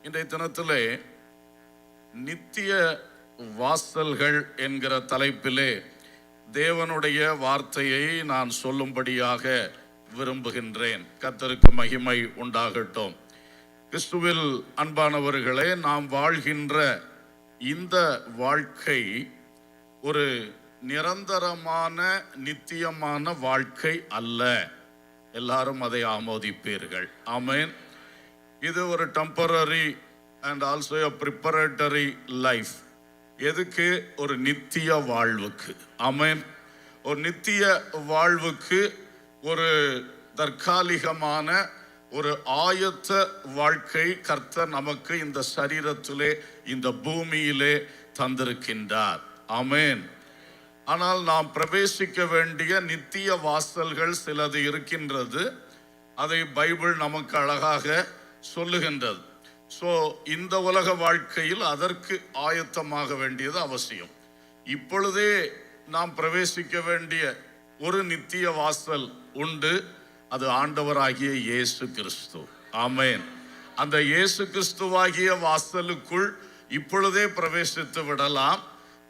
இன்றைய தினத்திலே நித்திய வாசல்கள் என்கிற தலைப்பிலே தேவனுடைய வார்த்தையை நான் சொல்லும்படியாக விரும்புகின்றேன். கர்த்தருக்கு மகிமை உண்டாகட்டும். கிறிஸ்துவில் அன்பானவர்களே, நாம் வாழ்கின்ற இந்த வாழ்க்கை ஒரு நிரந்தரமான நித்தியமான வாழ்க்கை அல்ல. எல்லாரும் அதை ஆமோதிப்பீர்கள். ஆமென். இது ஒரு temporary and also a preparatory life. எதுக்கு? ஒரு நித்திய வாழ்வுக்கு. ஆமென். ஒரு நித்திய வாழ்வுக்கு ஒரு தற்காலிகமான ஒரு ஆயத்த வாழ்க்கை கர்த்தர் நமக்கு இந்த சரீரத்திலே இந்த பூமியிலே தந்திருக்கின்றார். ஆமென். ஆனால் நாம் பிரவேசிக்க வேண்டிய நித்திய வாசல்கள் சிலது இருக்கின்றது. அதை பைபிள் நமக்கு அழகாக சொல்லுகின்றது. ஸோ இந்த உலக வாழ்க்கையில் அதற்கு ஆயத்தமாக வேண்டியது அவசியம். இப்பொழுதே நாம் பிரவேசிக்க வேண்டிய ஒரு நித்திய வாசல் உண்டு. அது ஆண்டவராகிய இயேசு கிறிஸ்து. ஆமென். அந்த இயேசு கிறிஸ்துவாகிய வாசலுக்குள் இப்பொழுதே பிரவேசித்து விடலாம்.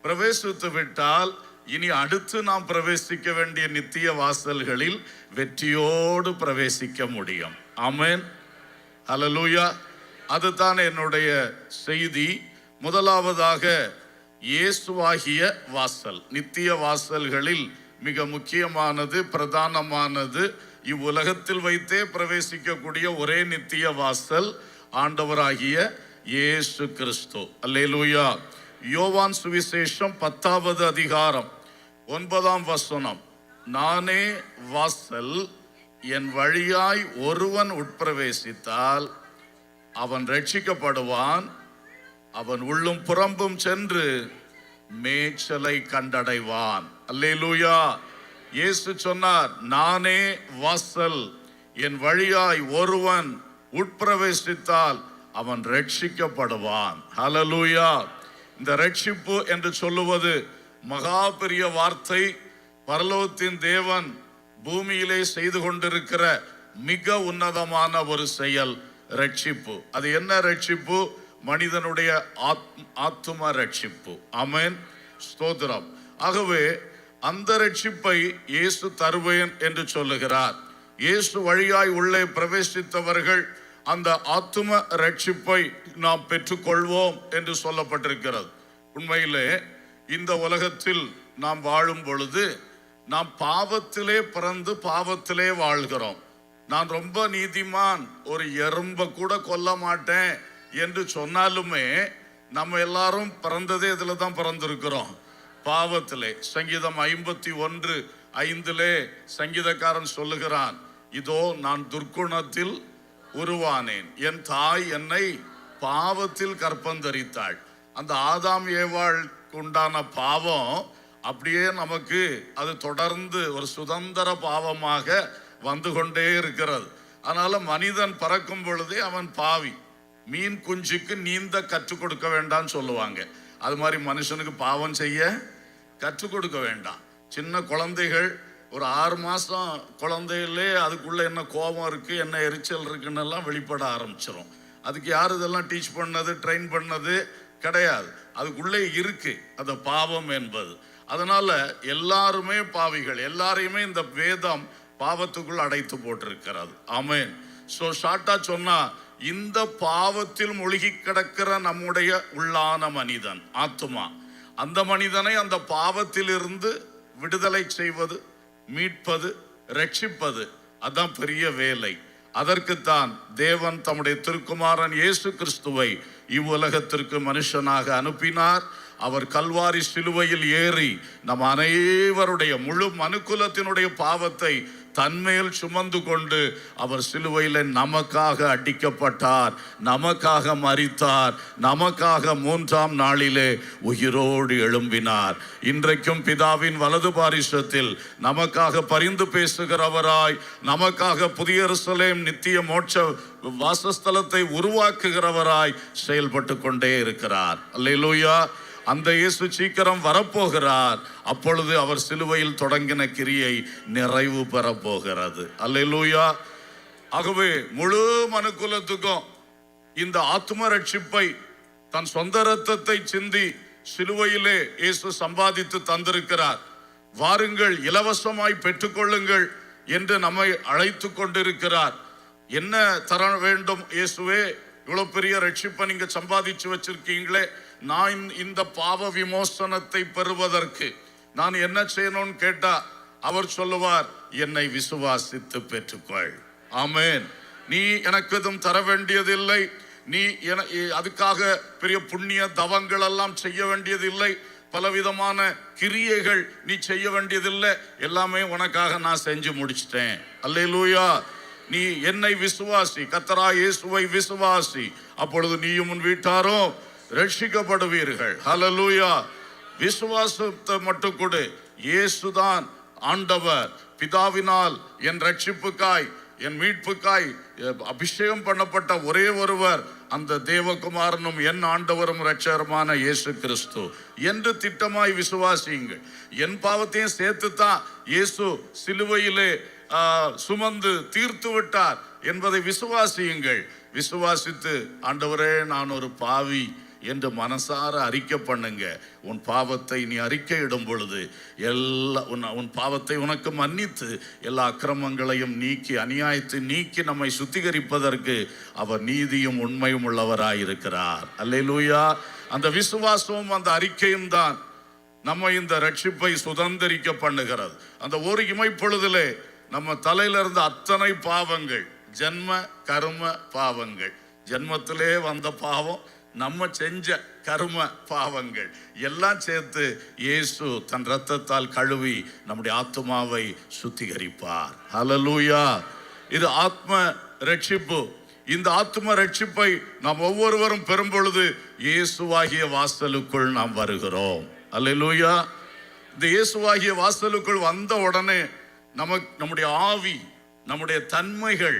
பிரவேசித்து விட்டால் இனி அடுத்து நாம் பிரவேசிக்க வேண்டிய நித்திய வாசல்களில் வெற்றியோடு பிரவேசிக்க முடியும். ஆமென். ஹல்லேலூயா. அதுதான் என்னுடைய செய்தி. முதலாவதாக இயேசுவாகிய வாசல். நித்திய வாசல்களில் மிக முக்கியமானது, பிரதானமானது, இவ்வுலகத்தில் வைத்தே பிரவேசிக்கக்கூடிய ஒரே நித்திய வாசல் ஆண்டவராகிய இயேசு கிறிஸ்து. அல்லேலூயா. யோவான் சுவிசேஷம் 10வது அதிகாரம் 9ஆம் வசனம். நானே வாசல், என் வழியாய் ஒருவன் உட்பிரவேசித்தால் அவன் ரட்சிக்கப்படுவான், அவன் உள்ளும் புறம்பும் சென்று மேய்ச்சலை கண்டடைவான். அல்லேலூயா. இயேசு சொன்னார், நானே வாசல், என் வழியாய் ஒருவன் உட்பிரவேசித்தால் அவன் ரட்சிக்கப்படுவான். ஹல்லேலூயா. இந்த ரட்சிப்பு என்று சொல்லுவது மகா பெரிய வார்த்தை. பரலோகத்தின் தேவன் பூமியிலே செய்து கொண்டிருக்கிற மிக உன்னதமான ஒரு செயல் ரட்சிப்பு. அது என்ன ரட்சிப்பு? மனிதனுடைய ஆத்தும ரட்சிப்பு. ஆமென். ஸ்தோத்திரம். ஆகவே அந்த ரட்சிப்பை இயேசு தருவேன் என்று சொல்லுகிறார். இயேசு வழியாய் உள்ளே பிரவேசித்தவர்கள் அந்த ஆத்தும ரட்சிப்பை நாம் பெற்றுக்கொள்வோம் என்று சொல்லப்பட்டிருக்கிறது. உண்மையிலே இந்த உலகத்தில் நாம் வாழும் பொழுது நாம் பாவத்திலே பிறந்து பாவத்திலே வாழ்கிறோம். நான் ரொம்ப நீதிமான், ஒரு எறும்பை கூட கொல்ல மாட்டேன் என்று சொன்னாலுமே நம்ம எல்லாரும் பிறந்ததே இதில் தான் பிறந்திருக்கிறோம், பாவத்திலே. சங்கீதம் 51:5 சங்கீதக்காரன் சொல்லுகிறான், இதோ நான் துர்க்குணத்தில் உருவானேன், என் தாய் என்னை பாவத்தில் கற்பந்தரித்தாள். அந்த ஆதாம் ஏவாள் உண்டான பாவம் அப்படியே நமக்கு அது தொடர்ந்து ஒரு சுதந்திர பாவமாக வந்து கொண்டே இருக்கிறது. அதனால மனிதன் பறக்கும் பொழுதே அவன் பாவி. மீன் குஞ்சுக்கு நீந்த கற்றுக் கொடுக்க வேண்டாம்னு சொல்லுவாங்க. அது மாதிரி மனுஷனுக்கு பாவம் செய்ய கற்றுக் கொடுக்க வேண்டாம். சின்ன குழந்தைகள் ஒரு 6 மாசம் குழந்தையிலே அதுக்குள்ள என்ன கோபம் இருக்கு, என்ன எரிச்சல் இருக்குன்னு எல்லாம் வெளிப்பட ஆரம்பிச்சிடும். அதுக்கு யார் இதெல்லாம் டீச் பண்ணது, ட்ரெயின் பண்ணது கிடையாது. அதுக்குள்ளே இருக்கு அந்த பாவம் என்பது. அதனால எல்லாருமே பாவிகள். எல்லாரையுமே இந்த வேதம் பாவத்துக்குள் அடைத்து போட்டிருக்கிறது. ஆமென். ஸோ ஷார்ட்டா சொன்னா, இந்த பாவத்தில் மூழ்கி கிடக்கிற நம்முடைய உள்ளான மனிதன், ஆத்துமா, அந்த மனிதனை அந்த பாவத்தில் இருந்து விடுதலை செய்வது, மீட்பது, ரட்சிப்பது, அதான் பெரிய வேலை. அதற்குத்தான் தேவன் தம்முடைய திருக்குமாரன் இயேசு கிறிஸ்துவை இவ்வுலகத்திற்கு மனுஷனாக அனுப்பினார். அவர் கல்வாரி சிலுவையில் ஏறி நம் அனைவருடைய முழு மனுக்குலத்தினுடைய பாவத்தை தன்மேல் சுமந்து கொண்டு அவர் சிலுவையில் நமக்காக அடிக்கப்பட்டார், நமக்காக மரித்தார், நமக்காக 3ஆம் நாளிலே உயிரோடு எழும்பினார். இன்றைக்கும் பிதாவின் வலது பாரிசத்தில் நமக்காக பரிந்து பேசுகிறவராய், நமக்காக புதிய எருசலேம் நித்திய மோட்ச வாசஸ்தலத்தை உருவாக்குகிறவராய் செயல்பட்டு கொண்டே இருக்கிறார். அல்லேலூயா. அந்த இயேசு சீக்கிரம் வரப்போகிறார். அப்பொழுது அவர் சிலுவையில் தொடங்கின கிரியை நிறைவு பெறப்போகிறது. அல்லேலூயா. ஆகவே முழு மனுக்குலத்துக்கும் இந்த ஆத்தும ரட்சிப்பை தன் சொந்த இரத்தத்தை சிந்தி சிலுவையிலே இயேசு சம்பாதித்து தந்திருக்கிறார். வாருங்கள், இலவசமாய் பெற்றுக்கொள்ளுங்கள் என்று நம்மை அழைத்து கொண்டிருக்கிறார். என்ன தர வேண்டும் இயேசுவே? இவ்வளவு பெரிய ரட்சிப்பை நீங்க சம்பாதிச்சு வச்சிருக்கீங்களே, நான் இந்த பாவ விமோசனத்தை பெறுவதற்கு நான் என்ன செய்யணும்னு கேட்டா அவர் சொல்லுவார், என்னை விசுவாசித்து பெற்றுக்கொள். ஆமென். நீ எனக்கு எதுவும் தர வேண்டியதில்லை, நீ அதுக்காக பெரிய புண்ணிய தவங்கள் எல்லாம் செய்ய வேண்டியதில்லை, பலவிதமான கிரியைகள் நீ செய்ய வேண்டியதில்லை, எல்லாமே உனக்காக நான் செஞ்சு முடிச்சிட்டேன். அல்லேலூயா. நீ என்னை விசுவாசி, கர்த்தராகிய இயேசுவை விசுவாசி, அப்பொழுது நீயும் உன் வீட்டாரும் ரட்சிக்கப்படுவீர்கள். ஹல்லேலூயா. விசுவாசத்தை மட்டும் கொடு. இயேசுதான் ஆண்டவர். பிதாவினால் என் ரட்சிப்புக்காய், என் மீட்புக்காய் அபிஷேகம் பண்ணப்பட்ட ஒரே ஒருவர் அந்த தேவகுமாரனும் என் ஆண்டவரும் இரட்சகருமான இயேசு கிறிஸ்து என்று திட்டமாய் விசுவாசியுங்கள். என் பாவத்தையும் சேர்த்துத்தான் இயேசு சிலுவையிலே சுமந்து தீர்த்து விட்டார் என்பதை விசுவாசியுங்கள். விசுவாசித்து, ஆண்டவரே நான் ஒரு பாவி என்று மனசார அறிக்கை பண்ணுங்க. உன் பாவத்தை நீ அறிக்கையிடும் பொழுது உன் பாவத்தை உனக்கு மன்னித்து எல்லா அக்கிரமங்களையும் நீக்கி, அநியாயத்தை நீக்கி நம்மை சுத்திகரிப்பதற்கு அவர் நீதியும் உண்மையும் உள்ளவராயிருக்கிறார். அல்லேலூயா. அந்த விசுவாசமும் அந்த அறிக்கையும் தான் நம்ம இந்த ரட்சிப்பை சுதந்திரிக்க பண்ணுகிறது. அந்த ஒரு இமைப்பொழுதிலே நம்ம தலையில இருந்த அத்தனை பாவங்கள், ஜென்ம கர்ம பாவங்கள், ஜென்மத்திலே வந்த பாவம், நம்ம செஞ்ச கர்ம பாவங்கள் எல்லாம் சேர்த்து இயேசு தன் இரத்தத்தால் கழுவி நம்முடைய ஆத்மாவை சுத்திகரிப்பார். ஹல்லேலூயா. இது ஆத்ம ரட்சிப்பு. இந்த ஆத்ம ரட்சிப்பை நாம் ஒவ்வொருவரும் பெறும் பொழுது இயேசுவாகிய வாசலுக்குள் நாம் வருகிறோம். அல்லேலூயா. இந்த இயேசுவாகிய வாசலுக்குள் வந்த உடனே நம்முடைய ஆவி, நம்முடைய தன்மைகள்,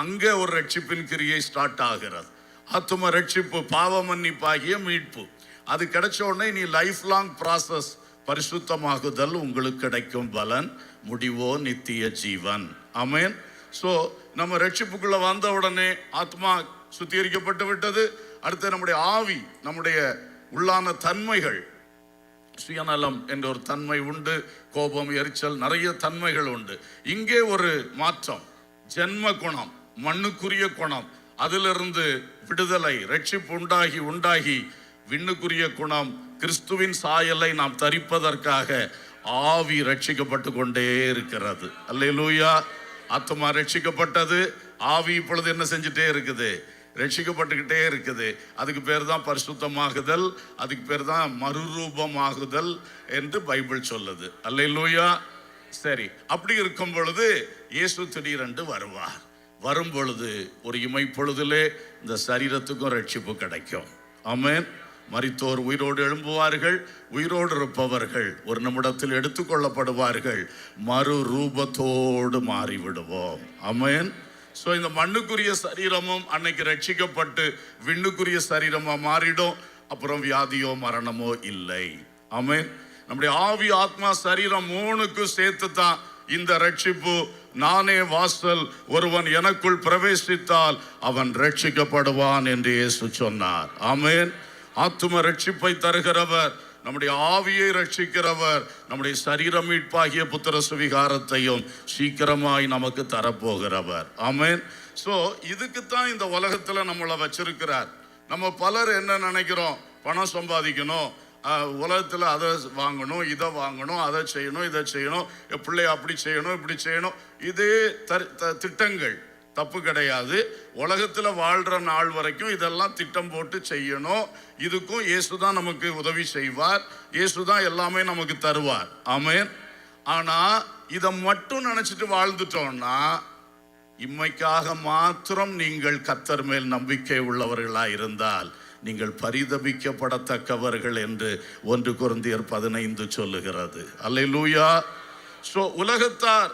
அங்க ஒரு ரட்சிப்பின் கிரியை ஸ்டார்ட் ஆகிறது. ஆத்தும ரட்சிப்பு, பாவ மன்னிப்பாகிய மீட்பு, அது கிடைச்ச உடனே நீ லைஃப் லாங் ப்ராசஸ், பரிசுத்தமாகுதல், உங்களுக்கு கிடைக்கும் பலன், முடிவோ நித்திய ஜீவன். ஆமென். ஸோ நம்ம ரட்சிப்புக்குள்ள வந்த உடனே ஆத்மா சுத்திகரிக்கப்பட்டு விட்டது. அடுத்து நம்முடைய ஆவி, நம்முடைய உள்ளான தன்மைகள், சுயநலம் என்ற ஒரு தன்மை உண்டு, கோபம், எரிச்சல், நிறைய தன்மைகள் உண்டு. இங்கே ஒரு மாற்றம், ஜென்ம குணம், மண்ணுக்குரிய குணம், அதிலிருந்து விடுதலை, ரட்சிப்பு உண்டாகி விண்ணுக்குரிய குணம், கிறிஸ்துவின் சாயலை நாம் தரிப்பதற்காக ஆவி ரட்சிக்கப்பட்டு கொண்டே இருக்கிறது. அல்லேலூயா. ஆத்மா ரட்சிக்கப்பட்டது, ஆவி இப்பொழுது என்ன செஞ்சுட்டே இருக்குது? ரட்சிக்கப்பட்டுக்கிட்டே இருக்குது. அதுக்கு பேர் தான் பரிசுத்தமாகுதல், அதுக்கு பேர் தான் மறுரூபமாகுதல் என்று பைபிள் சொல்லுது. அல்லேலூயா. சரி, அப்படி இருக்கும் பொழுது இயேசு திடீரென்று வருவார். வரும் பொழுது ஒரு இமைப்பொழுதிலே இந்த சரீரத்துக்கும் ரட்சிப்பு கிடைக்கும். ஆமென். மரித்தோர் உயிரோடு எழும்புவார்கள், உயிரோடு இருப்பவர்கள் ஒரு நிமிடத்தில் எடுத்துக்கொள்ளப்படுவார்கள், மறு ரூபத்தோடு மாறிவிடுவோம். ஆமென். ஸோ இந்த மண்ணுக்குரிய சரீரமும் அன்னைக்கு ரட்சிக்கப்பட்டு விண்ணுக்குரிய சரீரமா மாறிடும். அப்புறம் வியாதியோ மரணமோ இல்லை. ஆமென். நம்முடைய ஆவி, ஆத்மா, சரீரம் மூணுக்கு சேர்த்து தான் இந்த ரட்சிப்பு. நானே வாசல், ஒருவன் எனக்குள் பிரவேசித்தால் அவன் ரட்சிக்கப்படுவான் என்று இயேசு சொன்னார். ஆமென். ஆத்தும ரட்சிப்பை தருகிறவர், நம்முடைய ஆவியை ரட்சிக்கிறவர், நம்முடைய சரீரம் மீட்பாகிய புத்திர சுவிகாரத்தையும் சீக்கிரமாய் நமக்கு தரப்போகிறவர். ஆமென். ஸோ இதுக்குத்தான் இந்த உலகத்துல நம்மளை வச்சிருக்கிறார். நம்ம பலர் என்ன நினைக்கிறோம்? பணம் சம்பாதிக்கணும், உலகத்தில் அதை வாங்கணும், இதை வாங்கணும், அதை செய்யணும், இதை செய்யணும், பிள்ளைய அப்படி செய்யணும், இப்படி செய்யணும். இதே திட்டங்கள் தப்பு கிடையாது. உலகத்தில் வாழ்கிற நாள் வரைக்கும் இதெல்லாம் திட்டம் போட்டு செய்யணும். இதுக்கும் இயேசு தான் நமக்கு உதவி செய்வார், இயேசு தான் எல்லாமே நமக்கு தருவார். ஆமென். ஆனால் இதை மட்டும் நினச்சிட்டு வாழ்ந்துட்டோம்னா, இம்மைக்காக மாத்திரம் நீங்கள் கர்த்தர் மேல் நம்பிக்கை உள்ளவர்களாக இருந்தால் நீங்கள் பரிதபிக்கப்படத்தக்கவர்கள் என்று 1 கொரிந்தியர் 15 சொல்லுகிறது. அல்லேலூயா. ஸோ உலகத்தார்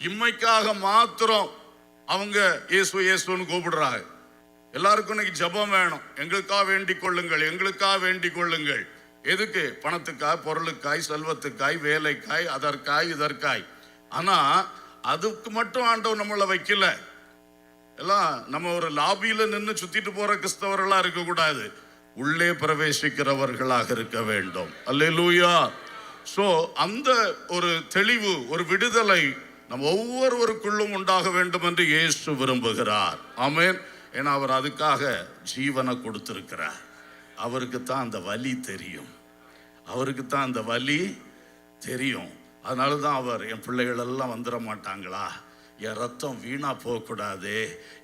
இம்மைக்காக மாத்திரம் அவங்க இயேசு இயேசுன்னு கூப்பிடுறாங்க. எல்லாருக்கும் இன்னைக்கு ஜெபம் வேணும். எங்களுக்காக வேண்டிக் கொள்ளுங்கள், எங்களுக்காக வேண்டிக் கொள்ளுங்கள். எதுக்கு? பணத்துக்காய், பொருளுக்காய், செல்வத்துக்காய், வேலைக்காய், அதற்காய், இதற்காய். ஆனா அதுக்கு மட்டும் ஆண்டவர் நம்மளை வைக்கல. எல்லாம் நம்ம ஒரு லாபியில நின்று சுத்திட்டு போற கிறிஸ்தவர்களா இருக்கக்கூடாது, உள்ளே பிரவேசிக்கிறவர்களாக இருக்க வேண்டும். அல்லேலூயா. சோ அந்த ஒரு தெளிவு, ஒரு விடுதலை நம்ம ஒவ்வொருவருக்குள்ளும் உண்டாக வேண்டும் என்று இயேசு விரும்புகிறார். ஆமென். ஏன்னா அவர் அதுக்காக ஜீவனை கொடுத்திருக்கிறார். அவருக்கு தான் அந்த வலி தெரியும், அவருக்கு தான் அந்த வலி தெரியும். அதனால தான் அவர், என் பிள்ளைகள் எல்லாம் வந்துட மாட்டாங்களா, என் ரத்தம் வீணா போகக்கூடாது,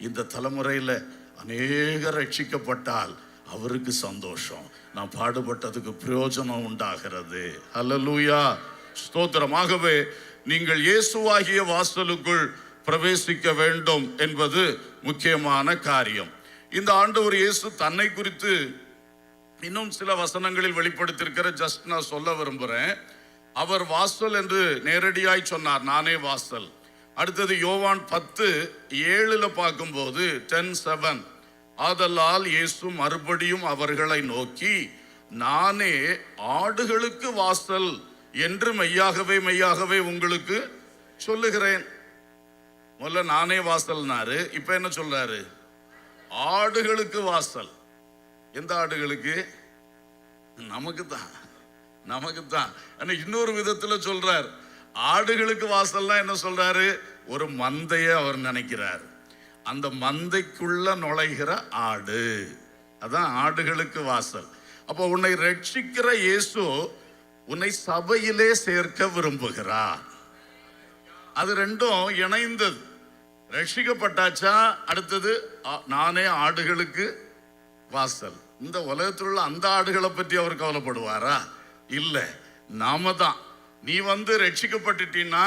இந்த தலைமுறையில் அநேக ரட்சிக்கப்பட்டால் அவருக்கு சந்தோஷம், நான் பாடுபட்டதுக்கு பிரயோஜனம் உண்டாகிறது. அல்லேலூயா, ஸ்தோத்திரமாகவே நீங்கள் இயேசுவாகிய வாசலுக்குள் பிரவேசிக்க வேண்டும் என்பது முக்கியமான காரியம். இந்த ஆண்டவர் இயேசு தன்னை குறித்து இன்னும் சில வசனங்களில் வெளிப்படுத்தியிருக்கிற ஜஸ்ட் நான் சொல்ல விரும்புகிறேன். அவர் வாசல் என்று நேரடியாய் சொன்னார், நானே வாசல். அடுத்தது யோவான் 10:7 பார்க்கும்போது 10:7, ஆதலால் இயேசு மறுபடியும் அவர்களை நோக்கி, நானே ஆடுகளுக்கு வாசல் என்று மெய்யாகவே மெய்யாகவே உங்களுக்கு சொல்லுகிறேன். முதல்ல நானே வாசல்னாரு, இப்ப என்ன சொல்றாரு? ஆடுகளுக்கு வாசல். எந்த ஆடுகளுக்கு? நமக்கு தான், நமக்கு தான். இன்னொரு விதத்துல சொல்றார், ஆடுகளுக்கு வாசல்னா என்ன சொல்றாரு? ஒரு மந்தைய அவர் நினைக்கிறார், அந்த மந்தைக்குள்ள நுழைகிற ஆடு, அதான் ஆடுகளுக்கு வாசல். அப்போ உன்னை ரட்சிக்கிற இயேசு உன்னை சபையிலே சேர்க்க விரும்புகிறார். அது ரெண்டும் இணைந்தது. ரட்சிக்கப்பட்டாச்சா, அடுத்தது நானே ஆடுகளுக்கு வாசல். இந்த உலகத்தில் உள்ள அந்த ஆடுகளை பற்றி அவர் கவலைப்படுவாரா? இல்லை, நாம தான். நீ வந்து ரட்சிக்கப்பட்டுட்டீன்னா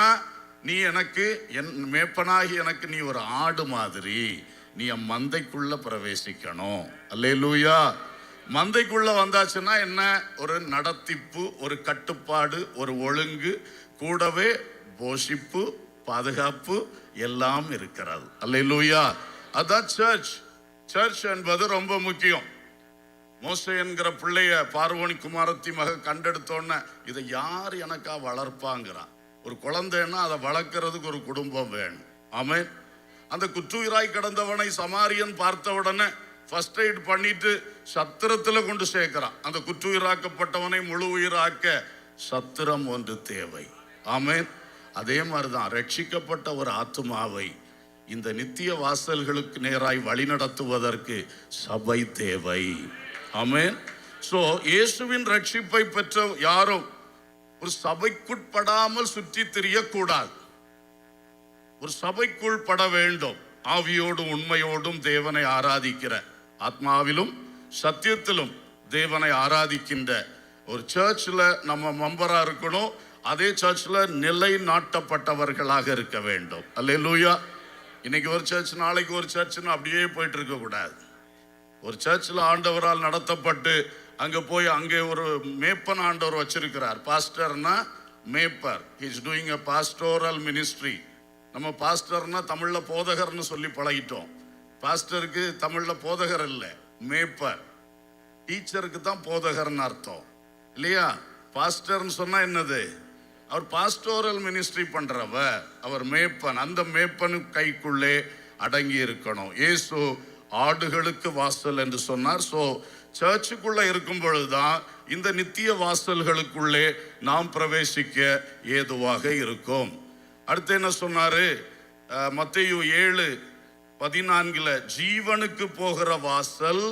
நீ எனக்கு, என் மேப்பனாகி எனக்கு நீ ஒரு ஆடு மாதிரி, நீ என் மந்தைக்குள்ள பிரவேசிக்கணும். அல்லேலூயா. மந்தைக்குள்ள வந்தாச்சுன்னா என்ன? ஒரு நடத்திப்பு, ஒரு கட்டுப்பாடு, ஒரு ஒழுங்கு, கூடவே போஷிப்பு, பாதுகாப்பு எல்லாம் இருக்கிறது. அல்லேலூயா. அதான் சர்ச். சர்ச் என்பது ரொம்ப முக்கியம். மோசே என்கிற பிள்ளைய பார்வோனி குமாரத்தி மக கண்டெடுத்தோன்ன, இதை யார் எனக்கா வளர்ப்பாங்கிறான். ஒரு குழந்தைன்னா அதை வளர்க்கறதுக்கு ஒரு குடும்பம் வேணும். ஆமென். அந்த குற்றுயிராய் கிடந்தவனை சமாரியன் பார்த்த உடனே ஃபர்ஸ்ட் எய்ட் பண்ணிட்டு சத்திரத்துல கொண்டு சேர்க்கிறான். அந்த குற்றுயிராக்கப்பட்டவனை முழு உயிராக்க சத்திரம் ஒன்று தேவை. ஆமென். அதே மாதிரிதான் ரட்சிக்கப்பட்ட ஒரு ஆத்துமாவை இந்த நித்திய வாசல்களுக்கு நேராய் வழிநடத்துவதற்கு சபை தேவை. ஆமென். சோ இயேசுவின் ரட்சிப்பை பெற்ற யாரும் ஒரு சபைக்குட்படாமல் சுற்றி திரியக்கூடாது. ஒரு சபைக்குள் பட வேண்டும். ஆவியோடும் உண்மையோடும் தேவனை ஆராதிக்கிற, ஆத்மாவிலும் சத்தியத்திலும் தேவனை ஆராதிக்கின்ற ஒரு சர்ச்சில் நம்ம மெம்பரா இருக்கணும். அதே சர்ச்சில் நிலை நாட்டப்பட்டவர்களாக இருக்க வேண்டும். அல்லேலூயா. இன்னைக்கு ஒரு சர்ச், நாளைக்கு ஒரு சர்ச்னு அப்படியே போயிட்டு இருக்க கூடாது. ஒரு சர்ச்சில் ஆண்டவரால் நடத்தப்பட்டு அங்கே போய் அங்கே ஒரு மேப்பன் ஆண்டவர் வச்சிருக்கிறார். பாஸ்டர்னா மேப்பர், is doing a pastoral ministry. நம்ம பாஸ்டர்னா தமிழ்ல போதகர்னு சொல்லி பழகிட்டோம். பாஸ்டருக்கு தமிழ்ல போதகர் இல்லை, மேப்பர். டீச்சருக்கு தான் போதகர்னு அர்த்தம் இல்லையா? பாஸ்டர்னு சொன்னா என்னது? அவர் பாஸ்டோரல் மினிஸ்ட்ரி பண்றவர், அவர் மேப்பன். அந்த மேப்பனு கைக்குள்ளே அடங்கி இருக்கணும். இயேசு ஆடுகளுக்கு வாசல் என்று சொன்னார். சோ சர்ச்சுக்குள்ள இருக்கும் பொழுதுதான் இந்த நித்திய வாசல்களுக்குள்ளே நாம் பிரவேசிக்க ஏதுவாக இருக்கும். அடுத்து என்ன சொன்னாரு? மத்தேயு 7:14 ஜீவனுக்கு போகிற வாசல்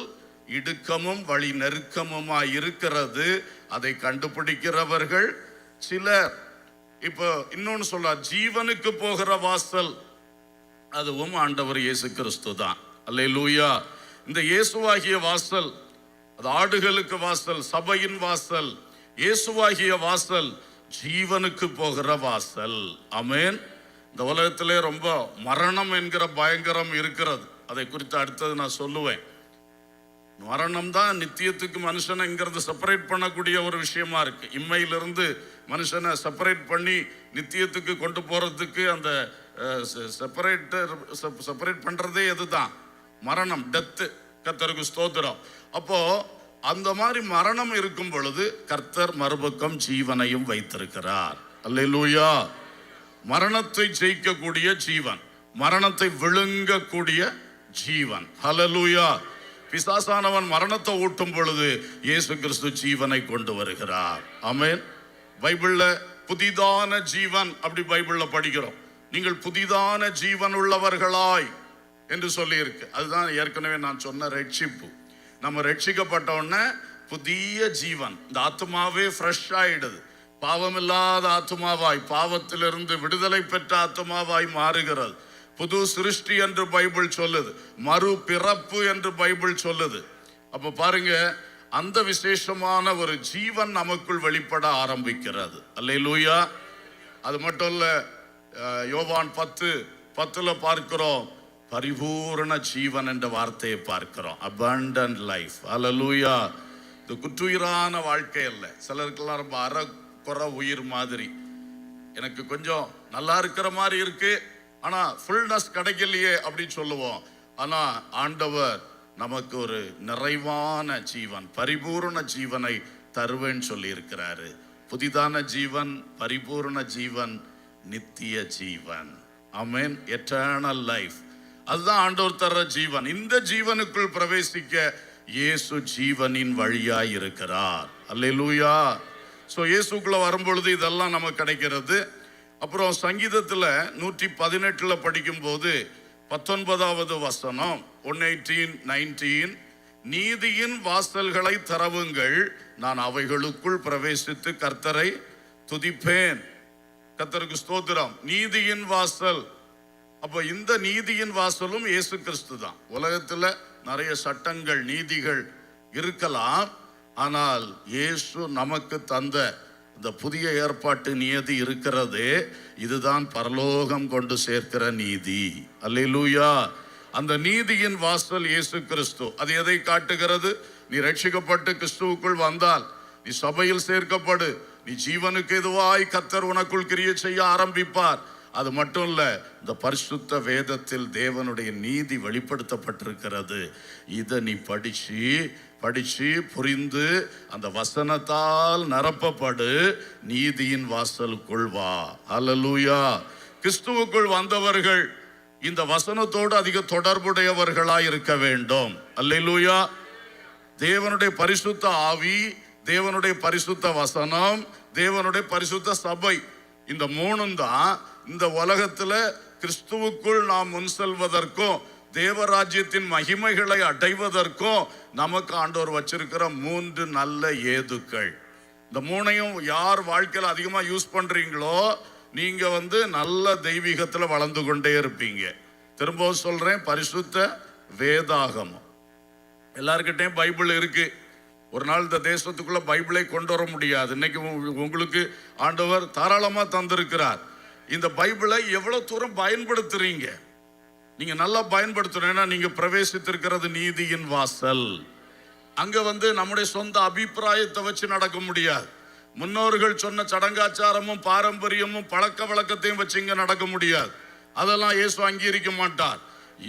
இடுக்கமும் வழி நெருக்கமுமாய் இருக்கிறது, அதை கண்டுபிடிக்கிறவர்கள் சிலர். இப்போ இன்னொன்னு சொல்றார், ஜீவனுக்கு போகிற வாசல் அதுவும் ஆண்டவர் இயேசு கிறிஸ்து தான். அல்லேலூயா. இந்த இயேசுவாகிய வாசல், அது ஆடுகளுக்கு வாசல், சபையின் வாசல். இயேசுவாகிய வாசல் ஜீவனுக்கு போகிற வாசல். ஆமென். இந்த உலகத்திலே ரொம்ப மரணம் என்கிற பயங்கரம் இருக்கிறது. அதை குறித்து அடுத்தது நான் சொல்லுவேன். மரணம் தான் நித்தியத்துக்கு மனுஷனை இங்கிறது செப்பரேட் பண்ணக்கூடிய ஒரு விஷயமா இருக்கு. இம்மையிலிருந்து மனுஷனை செப்பரேட் பண்ணி நித்தியத்துக்கு கொண்டு போறதுக்கு அந்த செப்பரேட் பண்றதே எதுதான்? மரணம், டெத்து. கர்த்தருக்கு ஸ்தோத்திரம். அப்போ அந்த மாதிரி மரணம் இருக்கும் பொழுது கர்த்தர் மறுபக்கம் ஜீவனையும் வைத்திருக்கிறார். அல்லேலூயா. மரணத்தை ஜெயிக்கக்கூடிய ஜீவன். மரணத்தை விழுங்கக்கூடிய ஜீவன். ஹல்லேலூயா. பிசாசானவன் மரணத்தை ஊட்டும் பொழுது இயேசு கிறிஸ்து ஜீவனை கொண்டு வருகிறார். ஆமென். பைபிள்ல புதிதான ஜீவன் அப்படி பைபிள்ல படிக்கிறோம். நீங்கள் புதிதான ஜீவன் உள்ளவர்களாய் என்று சொல்லி இருக்கு. அதுதான் ஏற்கனவே நான் சொன்ன ரட்சிப்பு. நம்ம ரட்சிக்கப்பட்ட உடனே புதிய ஜீவன், இந்த ஆத்மாவே ஃப்ரெஷ் ஆயிடுது. பாவமில்லாத ஆத்மாவாய், பாவத்திலிருந்து விடுதலை பெற்ற ஆத்மாவாய் மாறுகிறது. புது சிருஷ்டி என்று பைபிள் சொல்லுது, மறு பிறப்பு என்று பைபிள் சொல்லுது. அப்ப பாருங்க, அந்த விசேஷமான ஒரு ஜீவன் நமக்குள் வெளிப்பட ஆரம்பிக்கிறது. அல்லேலூயா. அது மட்டும் இல்ல, யோவான் 10:10 பார்க்கிறோம், பரிபூரண ஜீவன் என்ற வார்த்தையை பார்க்கிறோம். abundant life. அல்லேலூயா. இது குற்றுயிரான வாழ்க்கை அல்ல. சிலருக்கெல்லாம் ரொம்ப அறக்குறை உயிர் மாதிரி, எனக்கு கொஞ்சம் நல்லா இருக்கிற மாதிரி இருக்கு, ஆனா ஃபுல்னஸ் கிடைக்கலையே அப்படின்னு சொல்லுவோம். ஆனா ஆண்டவர் நமக்கு ஒரு நிறைவான ஜீவன், பரிபூர்ண ஜீவனை தருவேன்னு சொல்லி இருக்கிறாரு. புதிதான ஜீவன், பரிபூர்ண ஜீவன், நித்திய ஜீவன். ஆமென். Eternal life. அதுதான் ஆண்டவர் தர்ற ஜீவன். இந்த ஜீவனுக்குள் பிரவேசிக்க இயேசு ஜீவனின் வழியாய் இருக்கிறார். அல்லேலூயா. சோ இயேசுக்குள்ள வரும்பொழுது இதெல்லாம் நமக்கு கிடைக்கிறது. அப்புறம் சங்கீதத்துல 118 படிக்கும் போது 19வது வசனம், 118:19, நீதியின் வாசல்களை திறவுங்கள், நான் அவைகளுக்குள் பிரவேசித்து கர்த்தரை துதிப்பேன். கர்த்தருக்கு ஸ்தோத்திரம். நீதியின் வாசல். அப்ப இந்த நீதியின் வாசலும் இயேசு கிறிஸ்து தான். உலகத்துல நிறைய சட்டங்கள், நீதிகள் இருக்கலாம், ஆனால் இயேசு நமக்கு தந்த இந்த புதிய ஏற்பாட்டு நியதி இருக்கிறது. இதுதான் பரலோகம் கொண்டு சேர்க்கிற நீதி. அல்லேலூயா. அந்த நீதியின் வாசல் இயேசு கிறிஸ்து. அது எதை காட்டுகிறது? நீ ரட்சிக்கப்பட்டு கிறிஸ்துவுக்குள் வந்தால், நீ சபையில் சேர்க்கப்படு, நீ ஜீவனுக்கு எதுவாய் கர்த்தர் உனக்குள் கிரியை செய்ய ஆரம்பிப்பார். அது மட்டும் இல்ல, இந்த பரிசுத்த வேதத்தில் தேவனுடைய நீதி வெளிப்படுத்தப்பட்டிருக்கிறது. இதை நீ படிச்சு புரிந்து அந்த வசனத்தால் நிரப்பப்படு, நீதியின் வாசலுக்குள் வா. அல்லேலூயா. கிறிஸ்துவுக்குள் வந்தவர்கள் இந்த வசனத்தோடு அதிக தொடர்புடையவர்களாய் இருக்க வேண்டும். அல்லேலூயா. தேவனுடைய பரிசுத்த ஆவி, தேவனுடைய பரிசுத்த வசனம், தேவனுடைய பரிசுத்த சபை, இந்த மூணும் தான் இந்த உலகத்துல கிறிஸ்துவுக்குள் நாம் முன் செல்வதற்கும் தேவராஜ்யத்தின் மகிமைகளை அடைவதற்கும் நமக்கு ஆண்டவர் வச்சிருக்கிற 3 நல்ல ஏதுக்கள். இந்த மூணையும் யார் வாழ்க்கையில அதிகமா யூஸ் பண்றீங்களோ நீங்க நல்ல தெய்வீகத்துல வளர்ந்து கொண்டே இருப்பீங்க. திரும்பவும் சொல்றேன், பரிசுத்த வேதாகமம். எல்லார்கிட்டையும் பைபிள் இருக்கு. ஒரு நாள் இந்த தேசத்துக்குள்ள பைபிளை கொண்டு வர முடியாது. இன்னைக்கு உங்களுக்கு ஆண்டவர் தாராளமா தந்திருக்கிறார். இந்த பைபிளை எவ்வளவு தூரம் பயன்படுத்துறீங்க? நீங்க நல்லா பயன்படுத்தணும்னா நீங்க பிரவேசித்திருக்கிறது நீதியின் வாசல். அங்க நம்முடைய சொந்த அபிப்பிராயத்தை வச்சு நடக்க முடியாது. முன்னோர்கள் சொன்ன சடங்காச்சாரமும் பாரம்பரியமும் பழக்க வழக்கத்தையும் வச்சு இங்க நடக்க முடியாது. அதெல்லாம் இயேசு அங்கீகரிக்க மாட்டார்.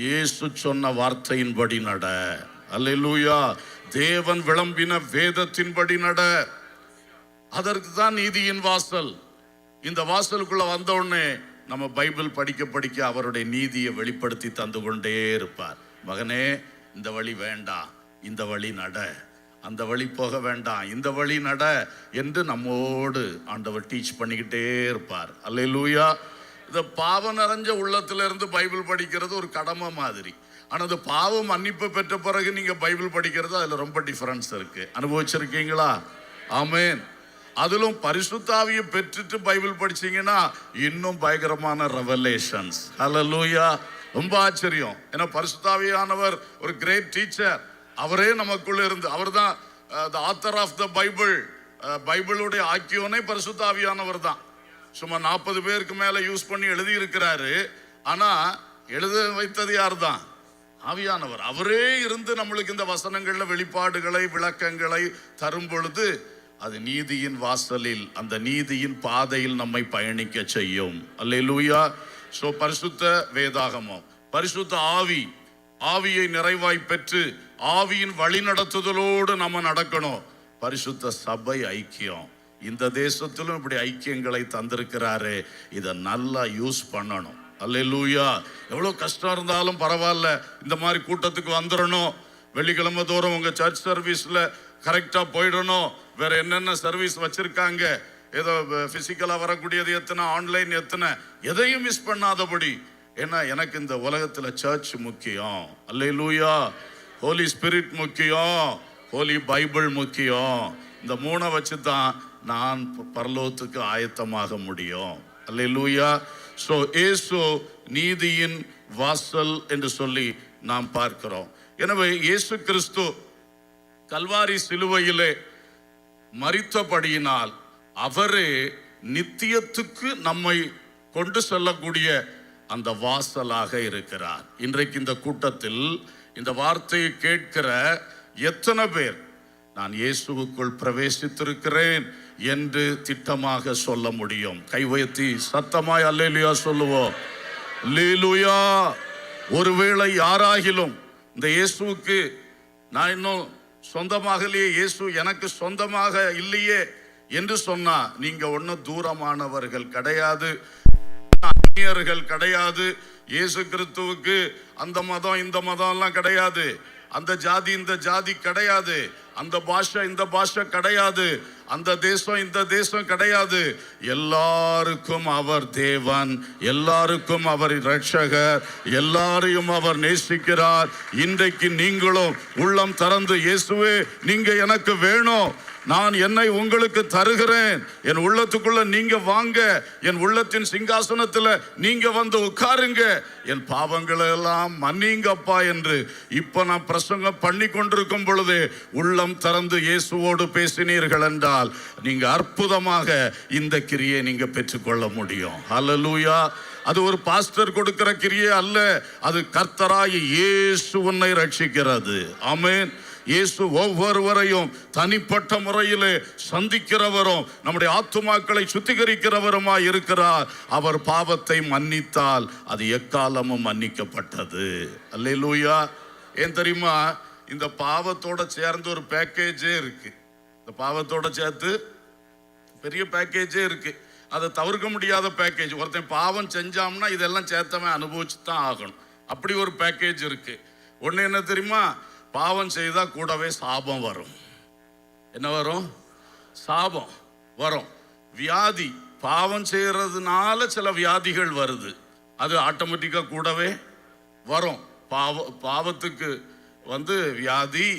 இயேசு சொன்ன வார்த்தையின்படி நட. அல்லேலூயா. தேவன் விளம்பின வேதத்தின்படி நட. அதற்கு தான் நீதியின் வாசல். இந்த வாசலுக்குள்ள வந்த உடனே நம்ம பைபிள் படிக்க அவருடைய நீதியை வெளிப்படுத்தி தந்து கொண்டே இருப்பார். மகனே, இந்த வழி வேண்டாம், இந்த வழி நட, அந்த வழி போக வேண்டாம், இந்த வழி நட என்று நம்மோடு ஆண்டவர் டீச் பண்ணிக்கிட்டே இருப்பார். அல்லேலூயா. இந்த பாவம் நிறைஞ்ச உள்ளத்திலிருந்து பைபிள் படிக்கிறது ஒரு கடமை மாதிரி. ஆனா அது பாவம் மன்னிப்பு பெற்ற பிறகு நீங்க பைபிள் படிக்கிறது, அதுல ரொம்ப டிஃபரன்ஸ் இருக்கு. அனுபவிச்சிருக்கீங்களா? ஆமென். அதிலும் பரிசுத்தாவியை பெற்றுட்டு பைபிள் படிச்சீங்கன்னா இன்னும் பயங்கரமான ரெவலேஷன்ஸ். ஹல்லேலூயா. ரொம்ப ஆச்சரியம். ஏன்னா பரிசுத்தாவியானவர் ஒரு கிரேட் டீச்சர். அவரே நமக்குள்ள இருந்து, அவர் தான் ஆத்தர் ஆஃப் த பைபிள். பைபிளுடைய ஆக்கியோனே பரிசுத்தாவியானவர் தான். சும்மா 40 பேருக்கு மேல யூஸ் பண்ணி எழுதி இருக்கிறாரு. ஆனா எழுத வைத்தது யார் தான்? ஆவியானவர். அவரே இருந்து நம்மளுக்கு இந்த வசனங்கள்ல வெளிப்பாடுகளை, விளக்கங்களை தரும் பொழுது அது நீதியின் வாசலில், அந்த நீதியின் பாதையில் நம்மை பயணிக்க செய்யும். அல்லேலூயா. சோ பரிசுத்த வேதாகமம், பரிசுத்த ஆவி, ஆவியை நிறைவாய் பெற்று ஆவியின் வழி நடத்துதலோடு நம்ம நடக்கணும். பரிசுத்த சபை ஐக்கியம். இந்த தேசத்திலும் இப்படி ஐக்கியங்களை தந்திருக்கிறாரு. இதை நல்லா யூஸ் பண்ணணும். அல்லேலூயா. எவ்வளோ கஷ்டம் இருந்தாலும் பரவாயில்ல, இந்த மாதிரி கூட்டத்துக்கு வந்துடணும். வெள்ளிக்கிழமை தோறும் உங்க சர்ச் சர்வீஸ்ல கரெக்டா போயிடணும். வேற என்னென்ன சர்வீஸ் வச்சிருக்காங்க, ஏதோ பிசிக்கலா வரக்கூடியது எத்தனை, ஆன்லைன் எத்தனை, எதையும் மிஸ் பண்ணாதபடி. ஏன்னா எனக்கு இந்த உலகத்துல சர்ச் முக்கியம். அல்லேலூயா. ஹோலி ஸ்பிரிட் முக்கியம், ஹோலி பைபிள் முக்கியம். இந்த மூணை வச்சு தான் நான் பரலோகத்துக்கு ஆயத்தமாக முடியும். அல்லேலூயா. சோ இயேசு நீதியின் வாசல் என்று சொல்லி நாம் பார்க்கிறோம். எனவே இயேசு கிறிஸ்து கல்வாரி சிலுவையிலே மரித்தபடியினால் அவரே நித்தியத்துக்கு நம்மை கொண்டு செல்லக்கூடிய அந்த வாசலாக இருக்கிறார். இன்றைக்கு இந்த கூட்டத்தில் இந்த வார்த்தையை கேட்கிற எத்தனை பேர் நான் இயேசுவுக்குள் பிரவேசித்திருக்கிறேன் என்று திட்டமாக சொல்ல முடியும்? கை உயர்த்தி சத்தமாய் அல்லேலூயா சொல்லுவோம். அல்லேலூயா. ஒருவேளை யாராகிலும் இந்த இயேசுவுக்கு நான் இன்னும் சொந்தமாகலையே, இயேசு எனக்கு சொந்தமாக இல்லையே என்று சொன்னா, நீங்க ஒன்னும் தூரமானவர்கள் கிடையாது, அந்நியர்கள் கிடையாது. இயேசு கிறிஸ்துவுக்கு அந்த மதம் இந்த மதம் எல்லாம் கிடையாது, அந்த ஜாதி இந்த ஜாதி கிடையாது, அந்த பாஷை இந்த பாஷை கிடையாது, அந்த தேசம் இந்த தேசம் கிடையாது. எல்லாருக்கும் அவர் தேவன், எல்லாருக்கும் அவர் இரட்சகர், எல்லாரையும் அவர் நேசிக்கிறார். இன்றைக்கு நீங்களும் உள்ளம் திறந்து, இயேசுவே நீங்க எனக்கு வேணும், நான் என்னை உங்களுக்கு தருகிறேன், என் உள்ளத்துக்குள்ள நீங்க வாங்க, என் உள்ளத்தின் சிங்காசனத்துல நீங்க வந்து உட்காருங்க, என் பாவங்களை எல்லாம் மன்னிங்கப்பா என்று இப்ப நான் பிரசங்கம் பண்ணி கொண்டிருக்கும் பொழுது உள்ளம் திறந்து இயேசுவோடு பேசினீர்கள் என்றால் நீங்க அற்புதமாக இந்த கிரியை நீங்க பெற்றுக்கொள்ள முடியும். ஹல்லேலூயா. அது ஒரு பாஸ்டர் கொடுக்கிற கிரியை அல்ல, அது கர்த்தராகிய இயேசு உன்னை ரட்சிக்கிறது. ஆமென். இயேசு ஒவ்வொருவரையும் தனிப்பட்ட முறையிலே சந்திக்கிறவரும் நம்முடைய ஆத்துமாக்களை சுத்திகரிக்கிறவருமாய் இருக்கிறார். அவர் பாவத்தை மன்னித்தால் அது எக்காலமும் மன்னிக்கப்பட்டது. அல்லேலூயா. ஏன் தெரியுமா? இந்த பாவத்தோட சேர்ந்து ஒரு பேக்கேஜே இருக்கு. இந்த பாவத்தோட சேர்த்து பெரிய பேக்கேஜே இருக்கு. அதை தவிர்க்க முடியாத பேக்கேஜ். ஒருத்தன் பாவம் செஞ்சாம்னா இதெல்லாம் சேர்த்தவன் அனுபவிச்சு தான் ஆகணும். அப்படி ஒரு பேக்கேஜ் இருக்கு. ஒண்ணு என்ன தெரியுமா? பாவம் செய்தா கூடவே சாபம் வரும். என்ன வரும்? சாபம் வரும். வியாதி, பாவம் செய்யறதுனால சில வியாதிகள் வருது, அது ஆட்டோமேட்டிக்கா கூடவே வரும். பாவத்துக்கு வியாதி,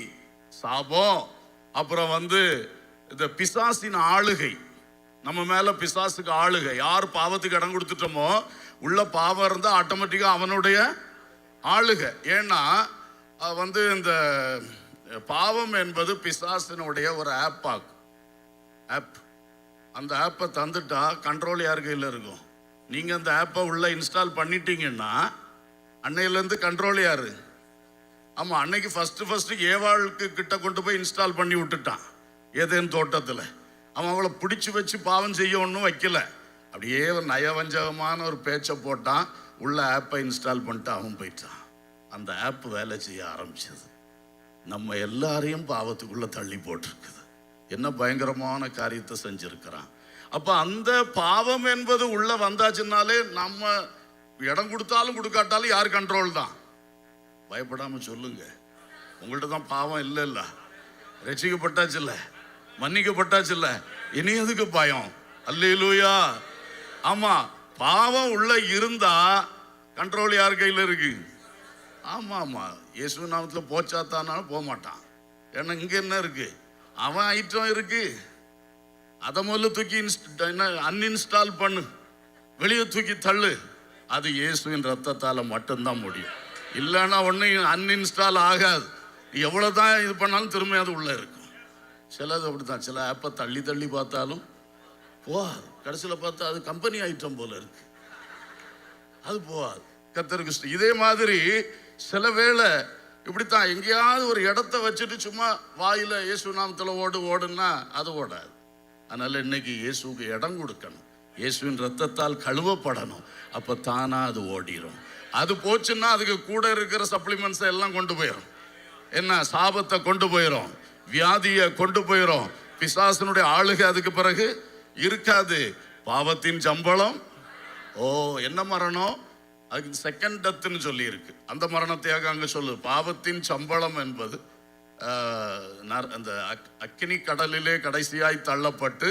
சாபம், அப்புறம் இந்த பிசாசின் ஆளுகை, நம்ம மேல பிசாசுக்கு ஆளுகை. யார் பாவத்துக்கு இடம் கொடுத்துட்டோமோ உள்ள பாவம் இருந்தா ஆட்டோமேட்டிக்கா அவனுடைய ஆளுகை. ஏன்னா இந்த பாவம் என்பது பிசாசினுடைய ஒரு ஆப். அந்த ஆப்பை தந்துட்டா கண்ட்ரோல் யார் கையில் இருக்கும்? நீங்க அந்த ஆப்பை உள்ள இன்ஸ்டால் பண்ணிட்டீங்கன்னா அன்னையிலேருந்து கண்ட்ரோல் யாரு? ஆமா, அன்னைக்கு ஃபர்ஸ்ட் ஏவாளுக்கு கிட்ட கொண்டு போய் இன்ஸ்டால் பண்ணி விட்டுட்டான் ஏதேன் தோட்டத்தில். அவன் அவளை பிடிச்சி வச்சு பாவம் செய்ய ஒன்றும் வைக்கல, அப்படியே ஒரு நயவஞ்சகமான ஒரு பேச்சை போட்டான், உள்ள ஆப்பை இன்ஸ்டால் பண்ணிட்டு அவன் போயிட்டான். அந்த ஆப் வேலை செய்ய ஆரம்பிச்சது, நம்ம எல்லாரையும் பாவத்துக்குள்ள தள்ளி போட்டிருக்குது. என்ன பயங்கரமான காரியத்தை செஞ்சிருக்கிறான். அப்ப அந்த பாவம் என்பது உள்ள வந்தாச்சுனாலே நம்ம இடம் கொடுத்தாலும் கொடுக்காட்டாலும் யார் கண்ட்ரோல் தான். பயப்படாம சொல்லுங்க, உங்கள்ட்ட தான் பாவம் இல்ல, ரட்சிக்கப்பட்டாச்சு இல்ல, மன்னிக்கப்பட்டாச்சு இல்ல, இனி எதுக்கு பயம்? அல்லேலூயா. ஆமா, பாவம் உள்ள இருந்தா கண்ட்ரோல் யார் கையில இருக்கு? ஆமா ஆமா, இயேசு நாமத்துல போச்சாத்தானாலும் போக மாட்டான். ஏன்னா இங்க என்ன இருக்கு? அவன் ஐட்டம் இருக்கு, அதை முதல்ல தூக்கி அன்இன்ஸ்டால் பண்ணு, வெளியே தூக்கி தள்ளு. அது இயேசுவின் ரத்தத்தால மட்டும்தான் முடியும். இல்லைன்னா ஒன்னும் அன்இன்ஸ்டால் ஆகாது. எவ்வளவுதான் இது பண்ணாலும் திரும்ப அது உள்ள இருக்கும். சிலது அப்படித்தான், சில ஆப்பை தள்ளி தள்ளி பார்த்தாலும் போகாது. கடைசியில் பார்த்தா அது கம்பெனி ஐட்டம் போல இருக்கு, அது போகாது. கர்த்தருக்கு இதே மாதிரி சில வேளை இப்படித்தான் எங்கேயாவது ஒரு இடத்த வச்சுட்டு சும்மா வாயில இயேசு நாமத்துல ஓடுன்னா அது ஓடாது. அதனால இன்னைக்கு இயேசுக்கு இடம் கொடுக்கணும், இயேசுவின் ரத்தத்தால் கழுவப்படணும். அப்ப தானா அது ஓடிடும். அது போச்சுன்னா அதுக்கு கூட இருக்கிற சப்ளிமெண்ட்ஸ் எல்லாம் கொண்டு போயிடும். என்ன? சாபத்தை கொண்டு போயிடும், வியாதியை கொண்டு போயிடும், பிசாசனுடைய ஆளுகை அதுக்கு பிறகு இருக்காது. பாவத்தின் சம்பளம் என்ன மரணம்? அதுக்கு செகண்ட் டெத்னு சொல்லி இருக்கு. அந்த மரணத்தையாக அங்க சொல்லு. பாவத்தின் சம்பளம் என்பது அந்த அக்கினி கடலிலே கடைசியாய் தள்ளப்பட்டு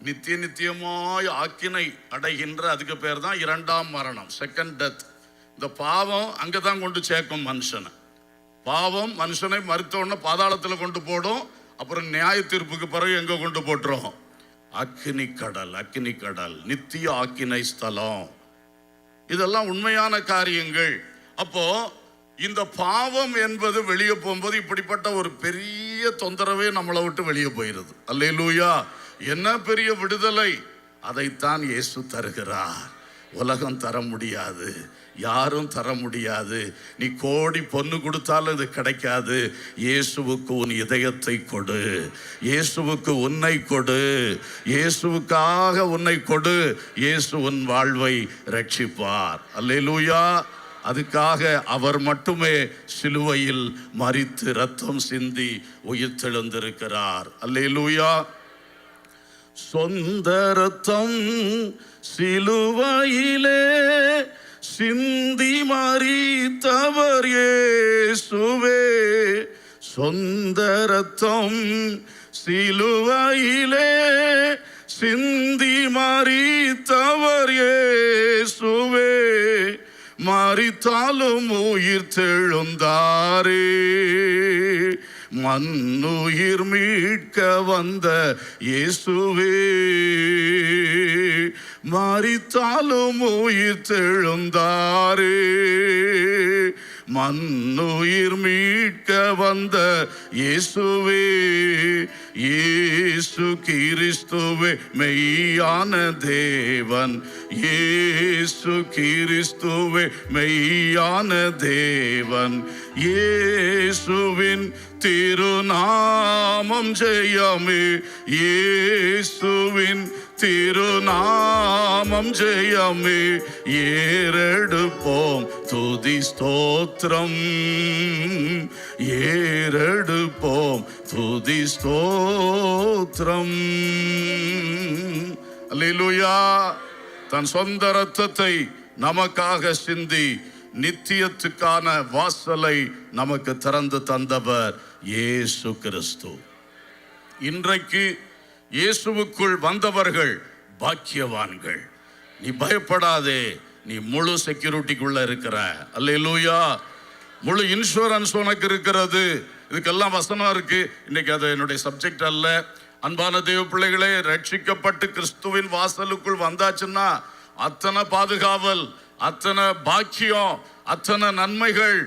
நித்திய நித்தியமாய் ஆக்கினை அடைகின்ற அதுக்கு பேர் தான் இரண்டாம் மரணம், செகண்ட் டெத். இந்த பாவம் அங்கதான் கொண்டு சேர்க்கும் மனுஷனை. பாவம் மனுஷனை மறுத்தோடனே பாதாளத்தில் கொண்டு போடும். அப்புறம் நியாய தீர்ப்புக்கு பிறகு எங்க கொண்டு போட்டுரும்? அக்கினி கடல், அக்கினி கடல், நித்திய ஆக்கினை ஸ்தலம். இதெல்லாம் உண்மையான காரியங்கள். அப்போ இந்த பாவம் என்பது வெளியே போகும்போது இப்படிப்பட்ட ஒரு பெரிய தொந்தரவே நம்மளை விட்டு வெளியே போயிருது. அல்லேலூயா! என்ன பெரிய விடுதலை! அதைத்தான் இயேசு தருகிறார். உலகம் தர முடியாது, யாரும் தர முடியாது. நீ கோடி பொண்ணு கொடுத்தாலும் இது கிடைக்காது. இயேசுவுக்கு உன் இதயத்தை கொடு, இயேசுவுக்கு உன்னை கொடு, இயேசுவுக்காக உன்னை கொடு. இயேசு உன் வாழ்வை ரட்சிப்பார். அல்லேலூயா! அதுக்காக அவர் மட்டுமே சிலுவையில் மரித்து இரத்தம் சிந்தி உயிர்த்தெழுந்திருக்கிறார். அல்லேலூயா! சொந்த இரத்தம் சிலுவையிலே சிந்தி மரித்தவர் இயேசுவே. சொந்த இரத்தம் சிலுவையிலே சிந்தி மரித்தவர் இயேசுவே. மரித்தாலும் உயிர் தெழுந்தாரே. மண்ணுயிர் மீட்க வந்த இயேசுவே. மரித்தாலும் உயிர் தெழுந்தாரே. மண்ணுயிர் மீட்க வந்த இயேசுவே. இயேசு கிறிஸ்துவே மெய்யான தேவன். இயேசு கிறிஸ்துவே மெய்யான தேவன். இயேசுவின் திருநாமம் ஜெயமே. இயேசுவின் திருநாமம் ஜெயமே. ஏறெடுப்போம் துதி ஸ்தோத்திரம். ஏறெடுப்போம் துதி ஸ்தோத்திரம். அல்லேலூயா! தன் சொந்த இரத்தத்தை நமக்காக சிந்தி நித்தியத்துக்கான வாசலை நமக்கு திறந்து தந்தவர் இயேசு கிறிஸ்து. இன்றைக்கு இயேசுவுக்குள் வந்தவர்கள் பாக்கியவான்கள். நீ பயப்படாதே, நீ முழு செக்யூரிட்டிக்குள்ள இருக்கிற. அல்லேலூயா! முழு இன்சூரன்ஸ் உனக்கு இருக்கிறது. இதுக்கெல்லாம் வசனம் இருக்கு. இன்னைக்கு அது என்னுடைய சப்ஜெக்ட் அல்ல. அன்பான தேவ பிள்ளைகளே, ரட்சிக்கப்பட்டு கிறிஸ்துவின் வாசலுக்குள் வந்தாச்சுன்னா அத்தனை பாதுகாவல், அத்தனை பாக்கியம், அத்தனை நன்மைகள்,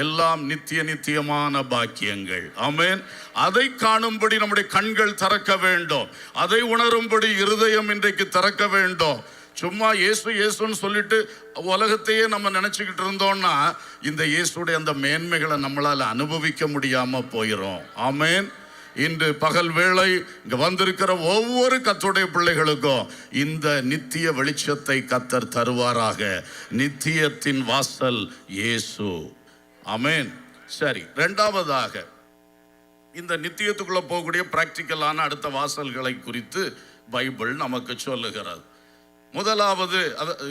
எல்லாம் நித்திய நித்தியமான பாக்கியங்கள். ஆமென். அதை காணும்படி நம்முடைய கண்கள் திறக்க வேண்டும். அதை உணரும்படி இருதயம் இன்றைக்கு திறக்க வேண்டும். சும்மா இயேசு இயேசுன்னு சொல்லிட்டு உலகத்தையே நம்ம நினைச்சுக்கிட்டு இருந்தோம்னா இந்த இயேசுடைய அந்த மேன்மைகளை நம்மளால அனுபவிக்க முடியாம போயிடும். ஆமென். இன்று பகல் வேளை இங்க வந்திருக்கிற ஒவ்வொரு கர்த்தருடைய பிள்ளைகளுக்கும் இந்த நித்திய வெளிச்சத்தை கர்த்தர் தருவாராக. நித்தியத்தின் வாசல் இயேசு. ஆமென். சரி, இரண்டாவதாக இந்த நித்தியத்துக்குள்ள போகக்கூடிய பிராக்டிக்கலான அடுத்த வாசல்களை குறித்து பைபிள் நமக்கு சொல்லுகிறது. முதலாவது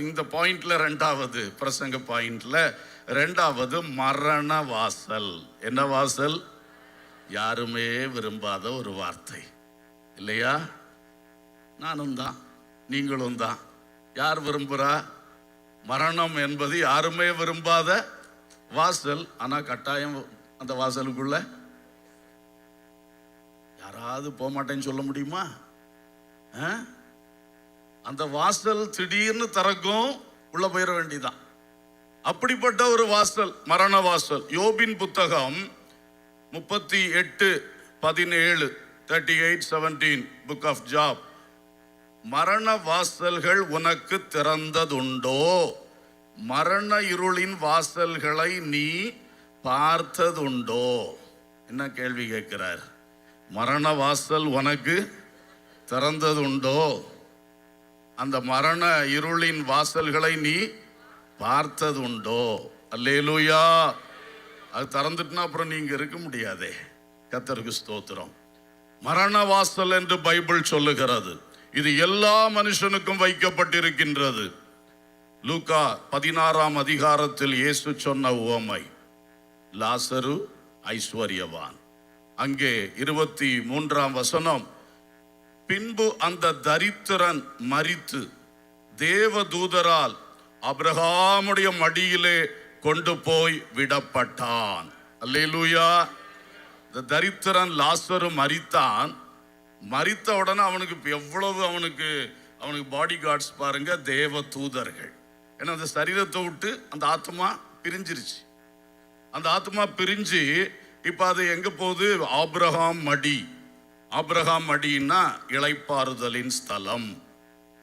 இந்த பாயிண்ட்ல, ரெண்டாவது பிரசங்க பாயிண்ட்ல ரெண்டாவது மரண வாசல். என்ன வாசல்? யாருமே விரும்பாத ஒரு வார்த்தை இல்லையா? நானும் தான், நீங்களும் தான். யார் விரும்புறா? மரணம் என்பது யாருமே விரும்பாத வாசல். ஆனா கட்டாயம் அந்த வாசலுக்குள்ள யாராவது போக மாட்டேன்னு சொல்ல முடியுமா? அந்த வாசல் திடீர்னு திறக்கும், உள்ள போயிட வேண்டியதான். அப்படிப்பட்ட ஒரு வாசல் மரண வாசல். யோபின் புத்தகம் 38:17 38:17 புக் ஆஃப் ஜாப். மரண வாசல்கள் உனக்கு திறந்ததுண்டோ? மரண இருளின் வாசல்களை நீ பார்த்ததுண்டோ? என்ன கேள்வி கேட்கிறார்? மரண வாசல் உனக்கு திறந்ததுண்டோ? அந்த மரண இருளின் வாசல்களை நீ பார்த்ததுண்டோ? அல்லேலூயா! அது திறந்துட்டுனா அப்புறம் நீங்க இருக்க முடியாதே. கர்த்தருக்கு ஸ்தோத்திரம். மரண வாசல் என்று பைபிள் சொல்லுகிறது. இது எல்லா மனுஷனுக்கும் வைக்கப்பட்டிருக்கின்றது. லூக்கா 16ஆம் அதிகாரத்தில் இயேசு சொன்ன உவமை, லாசரு ஐஸ்வர்யவான். அங்கே 23ஆம் வசனம், பின்பு அந்த தரித்திரன் மரித்து தேவதூதரால் ஆபிரகாமுடைய மடியிலே கொண்டு போய் விடப்பட்டான். அல்லேலூயா. இந்த தரித்திரன் லாசரு மரித்தான். மரித்த உடனே அவனுக்கு எவ்வளவு அவனுக்கு பாடி கார்ட்ஸ் பாருங்க, தேவ தூதர்கள். ஏன்னா அந்த சரீரத்தை விட்டு அந்த ஆத்மா பிரிஞ்சிருச்சு. அந்த ஆத்மா பிரிஞ்சு இப்ப அது எங்க போகுது? ஆபிரகாம் மடி. ஆபிரகாம் மடின்னா இளைப்பாறுதலின் ஸ்தலம்.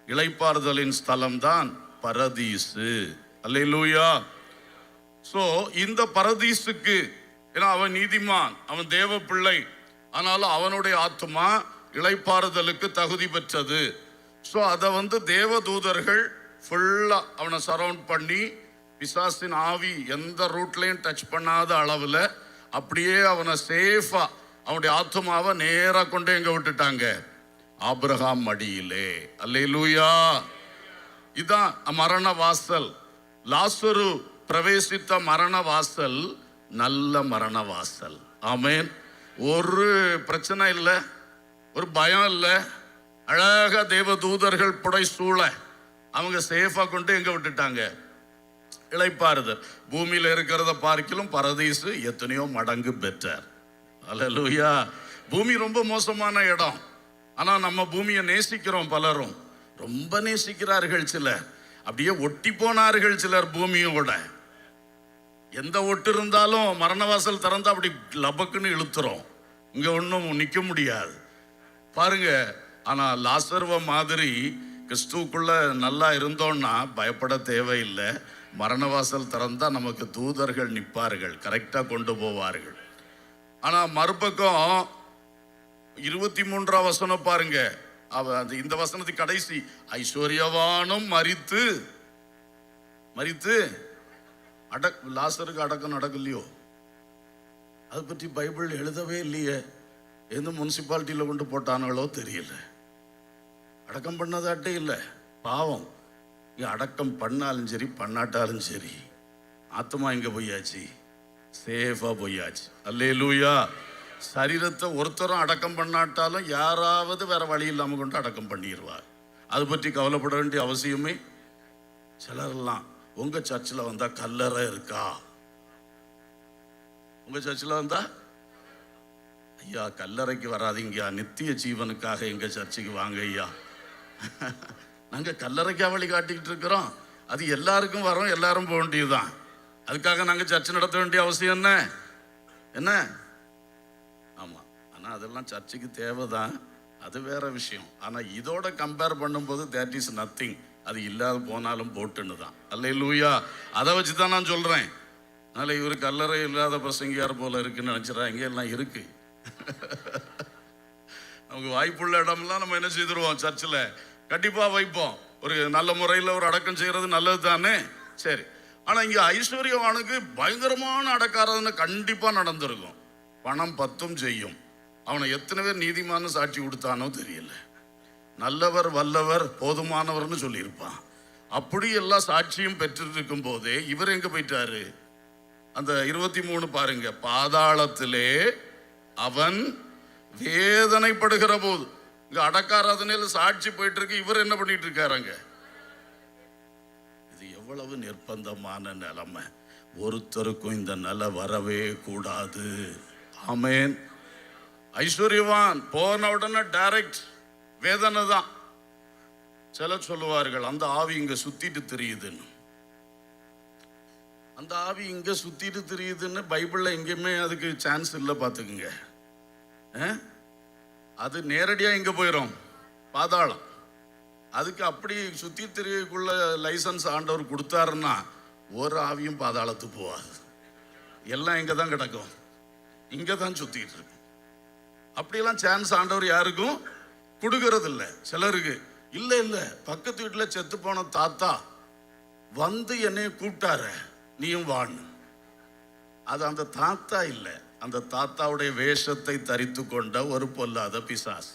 இளைப்பாறுதலின் ஸ்தலம் தான் பரதீசு. அல்லேலூயா. சோ இந்த பரதீசுக்கு, ஏன்னா அவன் நீதிமான், அவன் தேவ பிள்ளை, ஆனாலும் அவனுடைய ஆத்மா இளைப்பாறுதலுக்கு தகுதி பெற்றது. ஸோ அதை தேவதூதர்கள் ஃபுல்லா அவனை சரவுண்ட் பண்ணி, பிசாசின் ஆவி எந்த ரூட்லையும் டச் பண்ணாத அளவில் அப்படியே அவனை சேஃபா அவனுடைய ஆத்மாவை நேரா கொண்டு எங்க விட்டுட்டாங்க? ஆபிரகாம் மடியிலே. அல்லேலூயா. இதான் மரண வாசல். லாசரு பிரவேசித்த மரண வாசல் நல்ல மரண வாசல். ஆமென். ஒரு பிரச்சனை இல்லை, ஒரு பயம் இல்லை. அழகா தேவ தூதர்கள் புடை சூழ அவங்க சேஃபா கொண்டு எங்க விட்டுட்டாங்க? இளைப்பாறுதல். பூமியில இருக்கிறத பார்க்கிலும் பரதீசு எத்தனையோ மடங்கு பெற்றார். அல்லேலூயா. பூமி ரொம்ப மோசமான இடம். ஆனா நம்ம பூமியை நேசிக்கிறோம். பலரும் ரொம்ப நேசிக்கிறார்கள். சிலர் அப்படியே ஒட்டி போனார்கள். சிலர் பூமியோட எந்த ஒட்டு இருந்தாலும் மரணவாசல் திறந்தா அப்படி லபக்குன்னு இழுத்துறோம். இங்க ஒன்றும் நிக்க முடியாது பாருங்க. ஆனா லாசர்வ மாதிரி கிறிஸ்துவுக்குள்ள நல்லா இருந்தோம்னா பயப்பட தேவையில்லை. மரணவாசல் திறந்தா நமக்கு தூதர்கள் நிற்பார்கள், கரெக்டா கொண்டு போவார்கள். ஆனா மறுபக்கம் 23ஆம் வசனம் பாருங்க. இந்த வசனத்துக்கு கடைசி, ஐஸ்வர்யவானும் மரித்து லாசருக்கு அடக்கம் நடக்கலையோ? அதை பற்றி பைபிள் எழுதவே இல்லையே. எந்த முனிசிபாலிட்டியில கொண்டு போட்டானுங்களோ தெரியல. அடக்கம் பண்ணதாட்டே இல்லை. பாவம். அடக்கம் பண்ணாலும் சரி பண்ணாட்டாலும் சரி, ஆத்மா எங்க போயாச்சு? சேஃபா போயாச்சு. அல்லேலூயா. சரீரத்தை ஒருத்தரும் அடக்கம் பண்ணாட்டாலும் யாராவது வேற வழி இல்லாம கொண்டு அடக்கம் பண்ணிடுவார். அதை பற்றி கவலைப்பட வேண்டிய அவசியமே. சிலரெல்லாம் உங்க சர்ச்சில் வந்தா கல்லறை இருக்கா? உங்க சர்ச்சில் வந்தா, ஐயா கல்லறைக்கு வராதிங்க, நித்திய ஜீவனுக்காக எங்க சர்ச்சுக்கு வாங்க ஐயா. நாங்க கல்லறைக்கா வழி காட்டிக்கிட்டு இருக்கிறோம். அது எல்லாருக்கும் வரோம், எல்லாரும் போக வேண்டியதுதான். அதுக்காக நாங்க சர்ச்சை நடத்த வேண்டிய அவசியம் என்ன? ஆமா. ஆனா அதெல்லாம் சர்ச்சுக்கு தேவைதான், அது வேற விஷயம். ஆனா இதோட கம்பேர் பண்ணும்போது that is nothing. அது இல்லாத போனாலும் போட்டுன்னு தான். அல்லேலூயா. அதை வச்சுதான் நான் சொல்றேன். அதனால இவரு கல்லறை இல்லாத பிரசங்கியார் போல இருக்குன்னு நினைச்சிடறாங்க. எல்லாம் இருக்கு. நமக்கு வாய்ப்புள்ள இடம்லாம் நம்ம என்ன செய்திருவோம்? சர்ச்சில் கண்டிப்பா வைப்போம். ஒரு நல்ல முறையில் ஒரு அடக்கம் செய்யறது நல்லது தானே. சரி. ஆனா இங்க ஐஸ்வர்யவானுக்கு பயங்கரமான அடக்காரதுன்னு கண்டிப்பா நடந்திருக்கும். பணம் பத்தும் செய்யும். அவனை எத்தனை பேர் நீதிமான சாட்சி கொடுத்தானோ தெரியல. நல்லவர் வல்லவர் போதுமானவர்னு சொல்லியிருப்பான். அப்படி எல்லா சாட்சியும் பெற்று இருக்கும் போதே இவர் எங்க போயிட்டாரு? அந்த 23 பாருங்க. பாதாளத்திலே அவன் வேதனைப்படுகிற போது, இங்க அடக்காராதனையில சாட்சி போயிட்டு இருக்கு, இவர் என்ன பண்ணிட்டு இருக்காருங்க? இது எவ்வளவு நிர்பந்தமான நிலைமை. ஒருத்தருக்கும் இந்த நிலை வரவே கூடாது. ஆமென். ஐஸ்வர்யவான் போன உடனே டைரக்ட் வேதனை தான். சிலர் சொல்லுவார்கள் அந்த ஆவி இங்க சுத்திட்டு தெரியுதுன்னு. அந்த ஆவி இங்க சுத்திட்டு தெரியுதுன்னு பைபிள்ல எங்கேயுமே அதுக்கு சான்ஸ் இல்லை. பார்த்துக்குங்க. அது நேரடியா இங்க போயிடும், பாதாளம். அதுக்கு அப்படி சுத்தி தெரியக்குள்ள லைசன்ஸ் ஆண்டவர் கொடுத்தாருன்னா ஒரு ஆவியும் பாதாளத்துக்கு போகாது. எல்லாம் இங்க தான் கிடக்கும், இங்க தான் சுத்திட்டு இருக்கும். அப்படியெல்லாம் சான்ஸ் ஆண்டவர் யாருக்கும் கொடுக்கறது இல்லை. சிலருக்கு இல்ல இல்ல, பக்கத்து வீட்டுல செத்து போன தாத்தா வந்து என்னைய கூப்பிட்டாரு, நீயும் வான்னு. அது அந்த தாத்தா இல்லை, அந்த தாத்தாவுடைய வேஷத்தை தரித்து கொண்ட ஒரு பொல்லாத பிசாசு.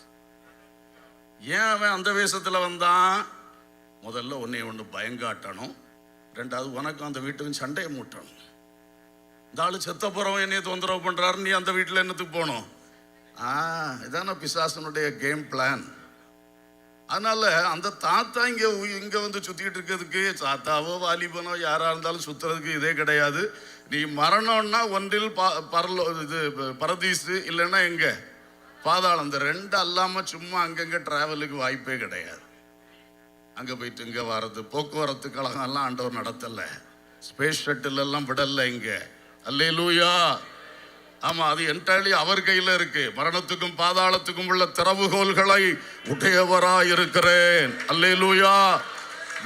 ஏன் அவன் அந்த வேஷத்துல வந்தான்? முதல்ல ஒன்னே ஒன்று பயங்காட்டணும், ரெண்டாவது உனக்கும் அந்த வீட்டுக்கும் சண்டையை மூட்டணும். இந்த ஆளு செத்த போறவன் என்னைய தொந்தரவு பண்றாரு, நீ அந்த வீட்டில் என்னத்துக்கு போகணும்? இதான பிசாசனுடைய கேம் பிளான். அதனால அந்த தாத்தா இங்க வந்து சுத்திட்டு இருக்கிறதுக்கு, தாத்தாவோ வாலிபனோ யாரா இருந்தாலும் சுத்துறதுக்கு இதே கிடையாது. நீ மரணம்னா ஒன்றில் இது பரதீசு, இல்லைன்னா எங்க பாதாளம். இந்த ரெண்டு அல்லாம சும்மா அங்கங்க டிராவலுக்கு வாய்ப்பே கிடையாது. அங்க போயிட்டு இங்க வர்றது, போக்குவரத்து கழகம் எல்லாம் ஆண்டவர் நடத்தல, ஸ்பேஸ் ஷட்டில் எல்லாம் விடல இங்க. அல்லேலூயா. ஆமா, அது என்டையர்லி அவர் கையில இருக்கு. மரணத்துக்கும் பாதாளத்துக்கும் உள்ள திறவுகோல்களை உடையவராய் இருக்கிறேன். அல்லேலூயா.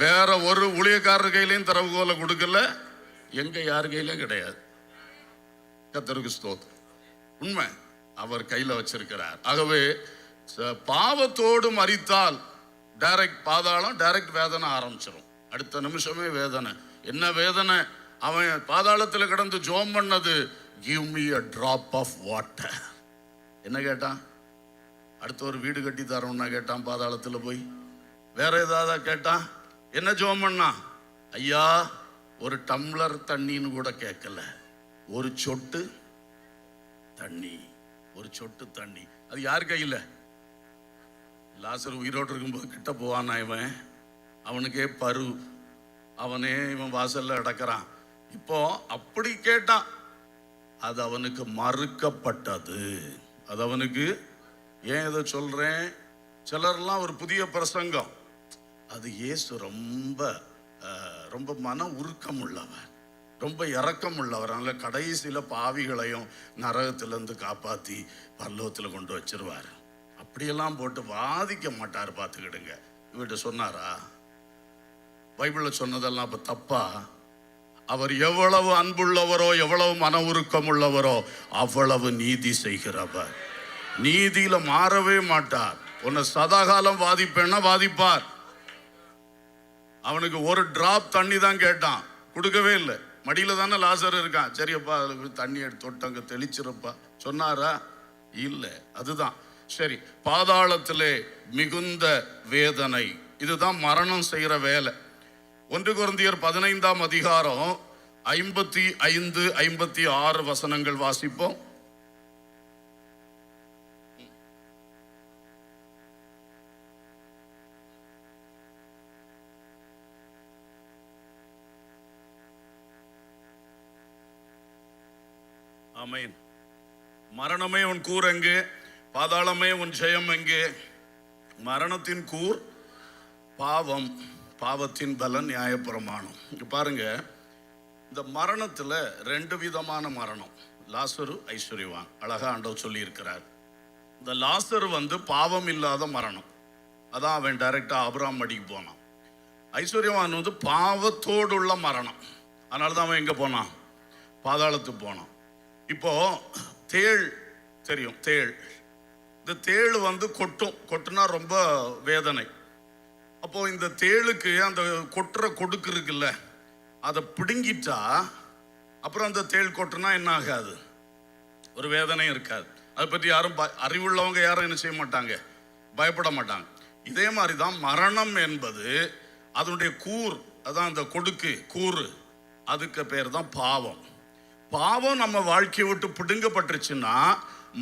வேற ஒரு ஊழியக்காரர் கையிலையும் திறவுகோலை கொடுக்கல, எங்க யார் கையிலும் கிடையாது. கர்த்தருக்கு ஸ்தோத்திரம். உண்மை, அவர் கையில வச்சிருக்கிறார். ஆகவே பாவத்தோடு மரித்தால் டைரக்ட் பாதாளம், டைரக்ட் வேதனை ஆரம்பிச்சிடும். அடுத்த நிமிஷமே வேதனை. என்ன வேதனை? அவன் பாதாளத்தில் கிடந்து ஜோம் பண்ணது, give me a drop of water. என்ன கேட்டான்? அடுத்த ஒரு வீடு கட்டி தரோம்னா கேட்டான் பாதாளத்தில் போய். வேற ஏதாவது கேட்டான்? என்ன ஜோம் பண்ணா? ஐயா ஒரு டம்ளர் தண்ணின்னு கூட கேட்கல, ஒரு சொட்டு தண்ணி, ஒரு சொட்டு தண்ணி. அது யார் கையில? லாசர் உயிரோடு இருக்கும்போது கிட்ட போவானா இவன்? அவனுக்கே பரு, அவனே இவன் வாசல்ல அடக்கிறான். இப்போ அப்படி கேட்டான், அது அவனுக்கு மறுக்கப்பட்டது. அது அவனுக்கு, ஏன் இதை சொல்றேன்? சிலர்லாம் ஒரு புதிய பிரசங்கம், அது இயேசு ரொம்ப ரொம்ப மன உருக்கம் உள்ளவர், ரொம்ப இரக்கம் உள்ளவர். அதனால கடைசியில பாவிகளையும் நரகத்திலிருந்து காப்பாத்தி பரலோகத்தில் கொண்டு வச்சிருவார். அப்படியெல்லாம் போட்டு வாதிக்க மாட்டார். பார்த்துக்கிடுங்க. இவர்கிட்ட சொன்னாரா? பைபிள்ல சொன்னதெல்லாம் இப்ப தப்பா? அவர் எவ்வளவு அன்புள்ளவரோ, எவ்வளவு மன உருக்கம் உள்ளவரோ அவ்வளவு நீதி செய்கிறவர். நீதியில மாறவே மாட்டார். உன்னை சதாகாலம் வாதிப்பேன்னா வாதிப்பார். அவனுக்கு ஒரு டிராப் தண்ணி தான் கேட்டான், கொடுக்கவே இல்லை. மடியில தானே லாசர் இருக்கான். சரியப்பா தண்ணி எடுத்து தொட்டங்க தெளிச்சிருப்பா சொன்னாரா? இல்லை. அதுதான் சரி. பாதாளத்திலே மிகுந்த வேதனை, இதுதான் மரணம் செய்யற வேலை. 1 கொரிந்தியர் 15ஆம் அதிகாரம் 55, 56 வசனங்கள் வாசிப்போம். ஆமென். மரணமே உன் கூர் எங்கே? பாதாளமே உன் ஜெயம் எங்கே? மரணத்தின் கூர் பாவம், பாவத்தின் பலன் நியாயப்பிரமாணம். பாருங்க, இந்த மரணத்துல 2 விதமான மரணம். லாசரு, ஐஸ்வர்யவான். அழகா ஆண்டவர் சொல்லி இருக்கிறார். இந்த லாசரு வந்து பாவம் இல்லாத மரணம், அதான் அவன் டைரக்டா ஆபிரகாம் மடிக்கு போனான். ஐஸ்வர்யவான் வந்து பாவத்தோடு உள்ள மரணம், அதனாலதான் அவன் எங்க போனான்? பாதாளத்துக்கு போனான். இப்போ தேள் தெரியும், தேள். இந்த தேள் வந்து கொட்டுனா ரொம்ப வேதனை. அப்போ இந்த தேளுக்கு அந்த கொட்டுற கொடுக்கு இருக்குல்ல, அதை பிடுங்கிட்டா அப்புறம் அந்த தேள் கொட்டுனா என்ன ஆகாது? ஒரு வேதனையும் இருக்காது. அதை பற்றி யாரும் அறிவுள்ளவங்க யாரும் என்ன செய்ய மாட்டாங்க, பயப்பட மாட்டாங்க. இதே மாதிரி தான் மரணம் என்பது, அதனுடைய கூர், அதான் அந்த கொடுக்கு கூறு, அதுக்கு பேர் தான் பாவம். பாவம் நம்ம வாழ்க்கையை விட்டு பிடுங்கப்பட்டுருச்சுன்னா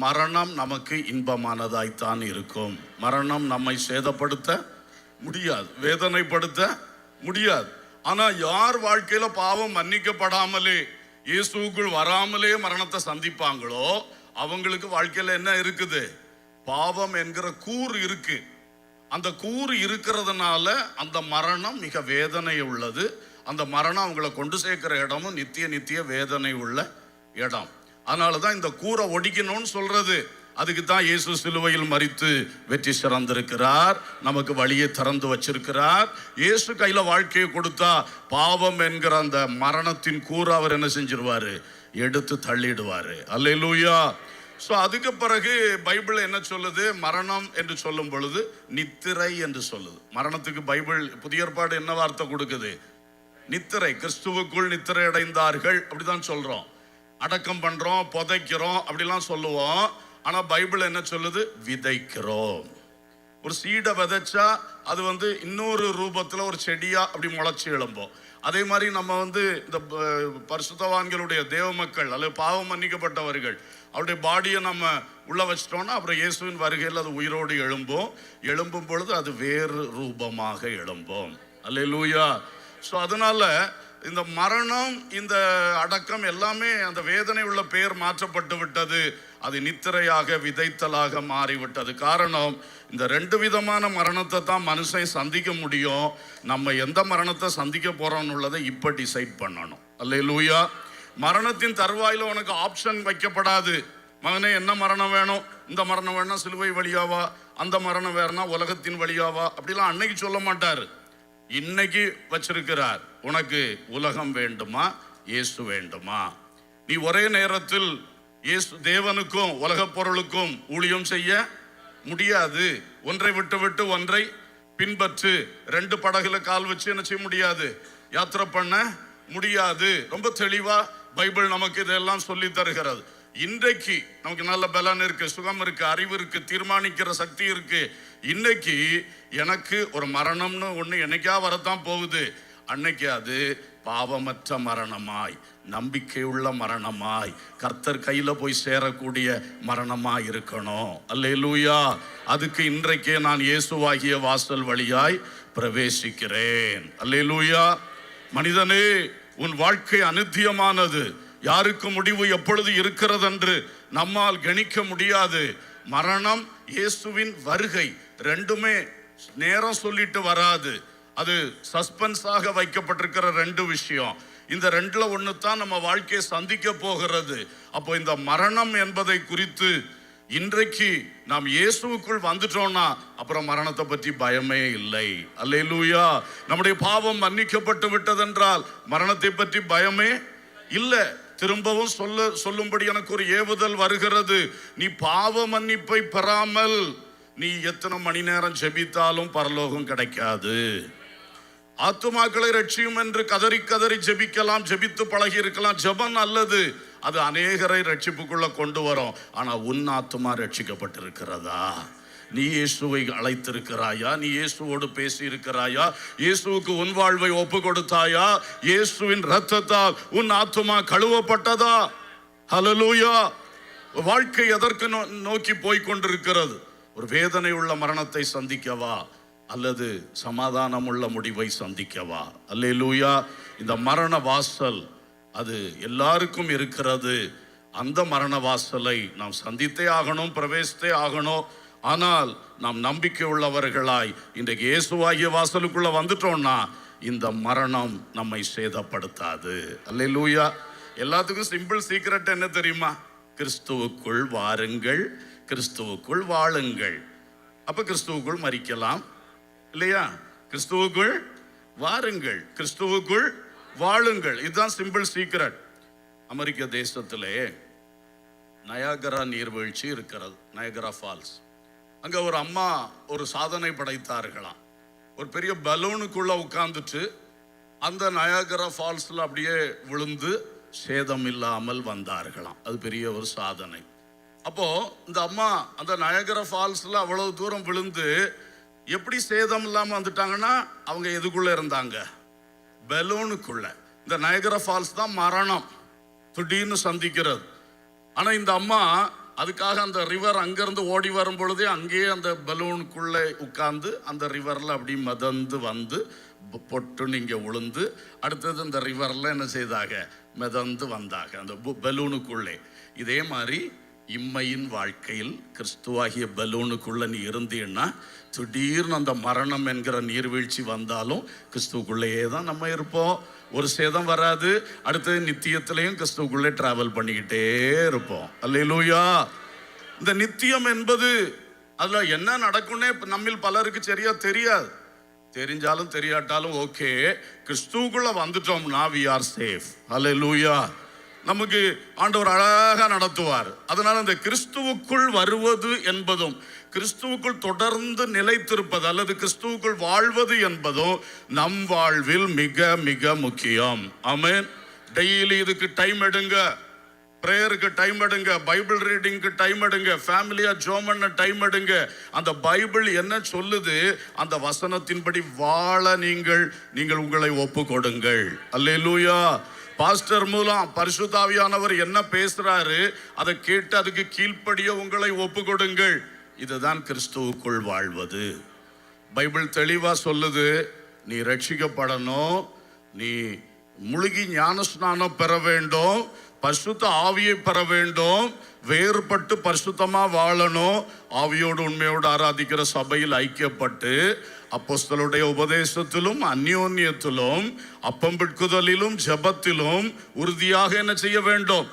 மரணம் நமக்கு இன்பமானதாய்த்தான் இருக்கும். மரணம் நம்மை சேதப்படுத்த முடியாது, வேதனைப்படுத்த முடியாது. ஆனா யார் வாழ்க்கையில பாவம் மன்னிக்கப்படாமலே, இயேசுக்குள் வராமலே மரணத்தை சந்திப்பாங்களோ அவங்களுக்கு வாழ்க்கையில என்ன இருக்குது? பாவம் என்கிற கூறு இருக்கு. அந்த கூறு இருக்கிறதுனால அந்த மரணம் மிக வேதனை உள்ளது. அந்த மரணம் அவங்களை கொண்டு சேர்க்கிற இடமும் நித்திய வேதனை உள்ள இடம். அதனாலதான் இந்த கூரை ஒடிக்கணும்னு சொல்றது. அதுக்கு தான் இயேசு சிலுவையில் மரித்து வெற்றி சிறந்திருக்கிறார், நமக்கு வழியை திறந்து வச்சிருக்கிறார். இயேசு கையில வாழ்க்கையை கொடுத்தா பாவம் என்கிற அந்த மரணத்தின் கூரை அவர் என்ன செஞ்சிருவாரு? எடுத்து தள்ளிடுவாரு. அல்லேலூயா. ஸோ அதுக்கு பிறகு பைபிள் என்ன சொல்லுது? மரணம் என்று சொல்லும் பொழுது நித்திரை என்று சொல்லுது. மரணத்துக்கு பைபிள் புதிய ஏற்பாடு என்ன வார்த்தை கொடுக்குது? நித்திரை. கிறிஸ்துவுக்குள் நித்திரை அடைந்தார்கள் அப்படிதான் சொல்றோம். அடக்கம் பண்றோம், புதைக்கிறோம், அப்படிலாம் சொல்லுவோம். ஆனா பைபிள் என்ன சொல்லுது? விதைக்கிறோம். ஒரு சீடை விதைச்சா அது வந்து இன்னொரு ரூபத்துல ஒரு செடியா அப்படி முளைச்சி எழும்போம். அதே மாதிரி நம்ம இந்த பரிசுத்தவான்களுடைய தேவ மக்கள் அல்லது பாவம் மன்னிக்கப்பட்டவர்கள் அவருடைய பாடியை நம்ம உள்ள வச்சிட்டோம்னா அப்புறம் இயேசுவின் வருகையில் அது உயிரோடு எழும்பும் பொழுது அது வேறு ரூபமாக எழும்பும். அல்லேலூயா. ஸோ அதனால இந்த மரணம், இந்த அடக்கம் எல்லாமே அந்த வேதனை உள்ள பெயர் மாற்றப்பட்டு விட்டது. அது நித்திரையாக விதைத்தலாக மாறிவிட்டது. காரணம், இந்த 2 விதமான மரணத்தை தான் மனுஷன் சந்திக்க முடியும். நம்ம எந்த மரணத்தை சந்திக்க போறோம்னு உள்ளதை இப்ப டிசைட் பண்ணணும். அல்லேலூயா. மரணத்தின் தருவாயில உனக்கு ஆப்ஷன் வைக்கப்படாது. மகனே, என்ன மரணம் வேணும்? இந்த மரணம் வேணா சிலுவை வழியாவா, அந்த மரணம் வேறனா உலகத்தின் வழியாவா, அப்படிலாம் அன்னைக்கு சொல்ல மாட்டாரு. இன்னைக்கு வச்சிருக்கிறார். உனக்கு உலகம் வேண்டுமா, இயேசு வேண்டுமா? நீ ஒரே நேரத்தில் இயேசு தேவனுக்கும் உலக பொருளுக்கும் ஊழியம் செய்ய முடியாது. ஒன்றை விட்டு ஒன்றை பின்பற்று. 2 படகுல கால் வச்சு என்ன செய்ய முடியாது, யாத்திரை பண்ண முடியாது. ரொம்ப தெளிவா பைபிள் நமக்கு இதெல்லாம் சொல்லி தருகிறது. இன்றைக்கு நமக்கு நல்ல பலன் இருக்கு, சுகம் இருக்கு, அறிவு இருக்கு, தீர்மானிக்கிற சக்தி இருக்கு. இன்னைக்கு எனக்கு ஒரு மரணம்னு ஒண்ணு என்னைக்கா வரத்தான் போகுது. அன்னைக்கு அது பாவமற்ற மரணமாய், நம்பிக்கையுள்ள மரணமாய், கர்த்தர் கையில போய் சேரக்கூடிய மரணமாய் இருக்கணும். அல்லேலூயா. அதுக்கு இன்றைக்கே நான் இயேசுவாகிய வாசல் வழியாய் பிரவேசிக்கிறேன். அல்லேலூயா. மனிதனே, உன் வாழ்க்கை அநித்தியமானது. யாருக்கு முடிவு எப்பொழுது இருக்கிறது என்று நம்மால் கணிக்க முடியாது. மரணம், இயேசுவின் வருகை, ரெண்டுமே நேரம் சொல்லிட்டு வராது. அது சஸ்பென்ஸாக வைக்கப்பட்டிருக்கிற 2 விஷயம். இந்த 2ல ஒன்று தான் நம்ம வாழ்க்கையை சந்திக்க போகிறது. அப்போ இந்த மரணம் என்பதை குறித்து இன்றைக்கு நாம் இயேசுவுக்குள் வந்துட்டோம்னா அப்புறம் மரணத்தை பற்றி பயமே இல்லை. அல்லேலூயா. நம்முடைய பாவம் மன்னிக்கப்பட்டு விட்டதென்றால் மரணத்தை பற்றி பயமே இல்லை. திரும்பவும் சொல்லும்படி எனக்கு ஒரு ஏவுதல் வருகிறது. நீ பாவ மன்னிப்பை பெறாமல் நீ எத்தனை மணி நேரம் ஜெபித்தாலும் பரலோகம் கிடைக்காது. ஆத்துமாக்களை ரட்சியும் என்று கதறி கதறி ஜெபிக்கலாம், ஜெபித்து பழகி இருக்கலாம். ஜெபம் நல்லது, அது அநேகரை ரட்சிப்புக்குள்ள கொண்டு வரும். ஆனா உன் ஆத்துமா ரட்சிக்கப்பட்டிருக்கிறதா? நீ இயேசுவை அழைத்திருக்கிறாயா? நீ இயேசுவோடு பேசி இருக்கிறாயா? இயேசுவுக்கு உன் வாழ்வை ஒப்பு கொடுத்தாயா? இயேசுவின் இரத்தத்தால் உன் ஆத்துமா கழுவப்பட்டதா? ஹல்லேலூயா. வாழ்க்கை எதற்கு நோக்கி போய் கொண்டிருக்கிறது? ஒரு வேதனை உள்ள மரணத்தை சந்திக்கவா அல்லது சமாதானம் உள்ள முடிவை சந்திக்கவா? அல்லேலூயா. இந்த மரண வாசல் அது எல்லாருக்கும் இருக்கிறது. அந்த மரண வாசலை நாம் சந்தித்தே ஆகணும், பிரவேசித்தே ஆகணும். ஆனால் நாம் நம்பிக்கை உள்ளவர்களாய் இன்றைக்கு இயேசுவாகிய வாசலுக்குள்ள வந்துட்டோம்னா இந்த மரணம் நம்மை சேதப்படுத்தாது. அல்லேலூயா. எல்லாத்துக்கும் சிம்பிள் சீக்ரெட் என்ன தெரியுமா? கிறிஸ்துவுக்குள் வாருங்கள், கிறிஸ்துவுக்குள் வாழுங்கள். அப்ப கிறிஸ்துவுக்குள் மரிக்கலாம் இல்லையா? கிறிஸ்துவுக்குள் வாருங்கள், கிறிஸ்துவுக்குள் வாழுங்கள். இதுதான் சிம்பிள் சீக்ரெட். அமெரிக்க தேசத்திலே நயாகரா நீர்வீழ்ச்சி இருக்கிறது, நயாகரா ஃபால்ஸ். அங்க ஒரு அம்மா ஒரு சாதனை படைத்தார்களாம். ஒரு பெரிய பலூனுக்குள்ள உட்கார்ந்துட்டு அந்த நயாகரா ஃபால்ஸ்ல அப்படியே விழுந்து சேதம் இல்லாமல் வந்தார்களாம். அது பெரிய ஒரு சாதனை. அப்போ இந்த அம்மா அந்த நயாகரா ஃபால்ஸ்ல அவ்வளவு தூரம் விழுந்து எப்படி சேதம் இல்லாம வந்துட்டாங்கன்னா, அவங்க எதுக்குள்ள இருந்தாங்க? பலூனுக்குள்ள. இந்த நயாகரா ஃபால்ஸ் தான் மரணம் திடீர்னு சந்திக்கிறது. ஆனா இந்த அம்மா அதுக்காக அந்த ரிவர் அங்கிருந்து ஓடி வரும் பொழுதே அங்கேயே அந்த பலூனுக்குள்ளே உட்கார்ந்து அந்த ரிவர்ல அப்படி மிதந்து வந்து பொட்டுன்னு இங்கே விழுந்து அடுத்தது அந்த ரிவர்ல என்ன செய்தாங்க? மிதந்து வந்தாங்க அந்த பலூனுக்குள்ளே. இதே மாதிரி இம்மையின் வாழ்க்கையில் கிறிஸ்துவாகிய பலூனுக்குள்ள நீ இருந்தீன்னா திடீர்னு அந்த மரணம் என்கிற நீர்வீழ்ச்சி வந்தாலும் கிறிஸ்துவுக்குள்ளேயே தான் நம்ம இருப்போம். ஒரு சேதம் வராது. அடுத்தது நித்தியத்திலையும் கிறிஸ்துவுக்குள்ளே டிராவல் பண்ணிக்கிட்டே இருப்போம். அல்லேலூயா. இந்த நித்தியம் என்பது அதுல என்ன நடக்கும்னே நம்மில் பலருக்கு சரியா தெரியாது. தெரிஞ்சாலும் தெரியாட்டாலும் ஓகே, கிறிஸ்துவுக்குள்ள வந்துட்டோம்னா we are safe. அல்லேலூயா. நமக்கு ஆண்டவர் அழகாக நடத்துவார். அதனால இந்த கிறிஸ்துவுக்குள் வருவது என்பதும் கிறிஸ்துவுக்குள் தொடர்ந்து நிலைத்திருப்பது அல்லது கிறிஸ்துவுக்குள் வாழ்வது என்பதும் நம் வாழ்வில் மிக மிக முக்கியம். ஆமென். டெய்லி இதுக்கு டைம் எடுங்க. பிரேயருக்கு டைம் எடுங்க, பைபிள் ரீடிங்க்கு டைம் எடுங்க, ஃபேமிலியா ஜோம் பண்ண டைம் எடுங்க. அந்த பைபிள் என்ன சொல்லுது, அந்த வசனத்தின்படி வாழ நீங்கள் உங்களை ஒப்பு கொடுங்கள். அல்லேலூயா. பாஸ்டர் மூலம் பரிசுத்த ஆவியானவர் என்ன பேசுறாரு அதை கேட்டு அதுக்கு கீழ்ப்படிய உங்களை ஒப்பு கொடுங்கள். இதுதான் கிறிஸ்துவுக்குள் வாழ்வது. பைபிள் தெளிவா சொல்லுது, நீ ரட்சிக்கப்படணும், நீ முழுகி ஞானஸ்நானம் பெற வேண்டும், பரிசுத்த ஆவியை பெற வேண்டும், வேறுபட்டு பரிசுத்தமா வாழணும், ஆவியோடு உண்மையோடு ஆராதிக்கிற சபையில் ஐக்கியப்பட்டு அப்போஸ்தலருடைய உபதேசத்திலும் அந்யோன்யத்திலும் அப்பம் பிட்குதலிலும் ஜெபத்திலும் உறுதியாக என்ன செய்ய வேண்டும்,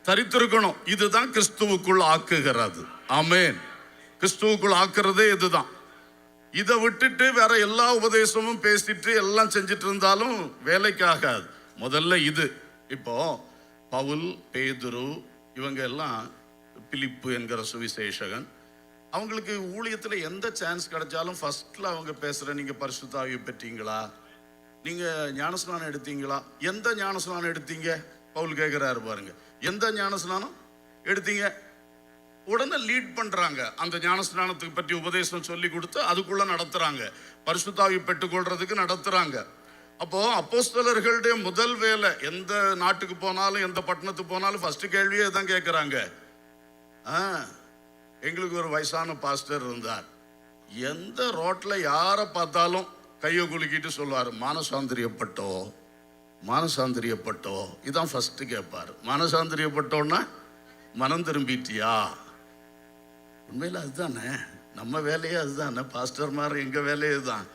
தரித்திருக்கணும். இதுதான் கிறிஸ்துவுக்குள் ஆக்குகிறது. ஆமென். கிறிஸ்துவுக்குள் ஆக்குறதே இதுதான். இதை விட்டுட்டு வேற எல்லா உபதேசமும் பேசிட்டு எல்லாம் செஞ்சிட்டு இருந்தாலும் வேலைக்கு ஆகாது. முதல்ல இது. இப்போ பவுல், பேதுரு இவங்க எல்லாம், பிலிப்பு என்கிற சுவிசேஷகன், அவங்களுக்கு ஊழியத்தில் எந்த சான்ஸ் கிடைச்சாலும் ஃபர்ஸ்ட்ல அவங்க பேசுற, நீங்க பரிசுத்த ஆவியை பெற்றீங்களா, நீங்க ஞானஸ்நானம் எடுத்தீங்களா, எந்த ஞானஸ்நானம் எடுத்தீங்க, பவுல் கேட்கிறாரு பாருங்க. எந்த ஞானஸ்நானம் எடுத்தீங்க? உடனே லீட் பண்றாங்க. அந்த ஞானஸ்நானத்துக்கு பற்றி உபதேசம் சொல்லி கொடுத்து அதுக்குள்ள நடத்துறாங்க, பரிசுத்த ஆவியை பெற்றுக்கொள்றதுக்கு நடத்துறாங்க. அப்போ அப்போஸ்தலர்களுடைய முதல் வேலை, எந்த நாட்டுக்கு போனாலும் எந்த பட்டணத்துக்கு போனாலும் ஃபர்ஸ்ட் கேள்வியே தான் கேட்கிறாங்க. எங்களுக்கு ஒரு வயசான பாஸ்டர் இருந்தார், எந்த ரோட்ல யாரை பார்த்தாலும் கையை குலுக்கிட்டு சொல்லுவார், மானசாந்திரியப்பட்டோ மானசாந்திரியப்பட்டோ. இதான் ஃபர்ஸ்ட் கேட்பாரு. மானசாந்திரியப்பட்டோன்னா மனம் திரும்பிட்டியா? உண்மையில அதுதானே நம்ம வேலையே, அதுதானே பாஸ்டர் மாதிரி எங்க வேலையே தான்.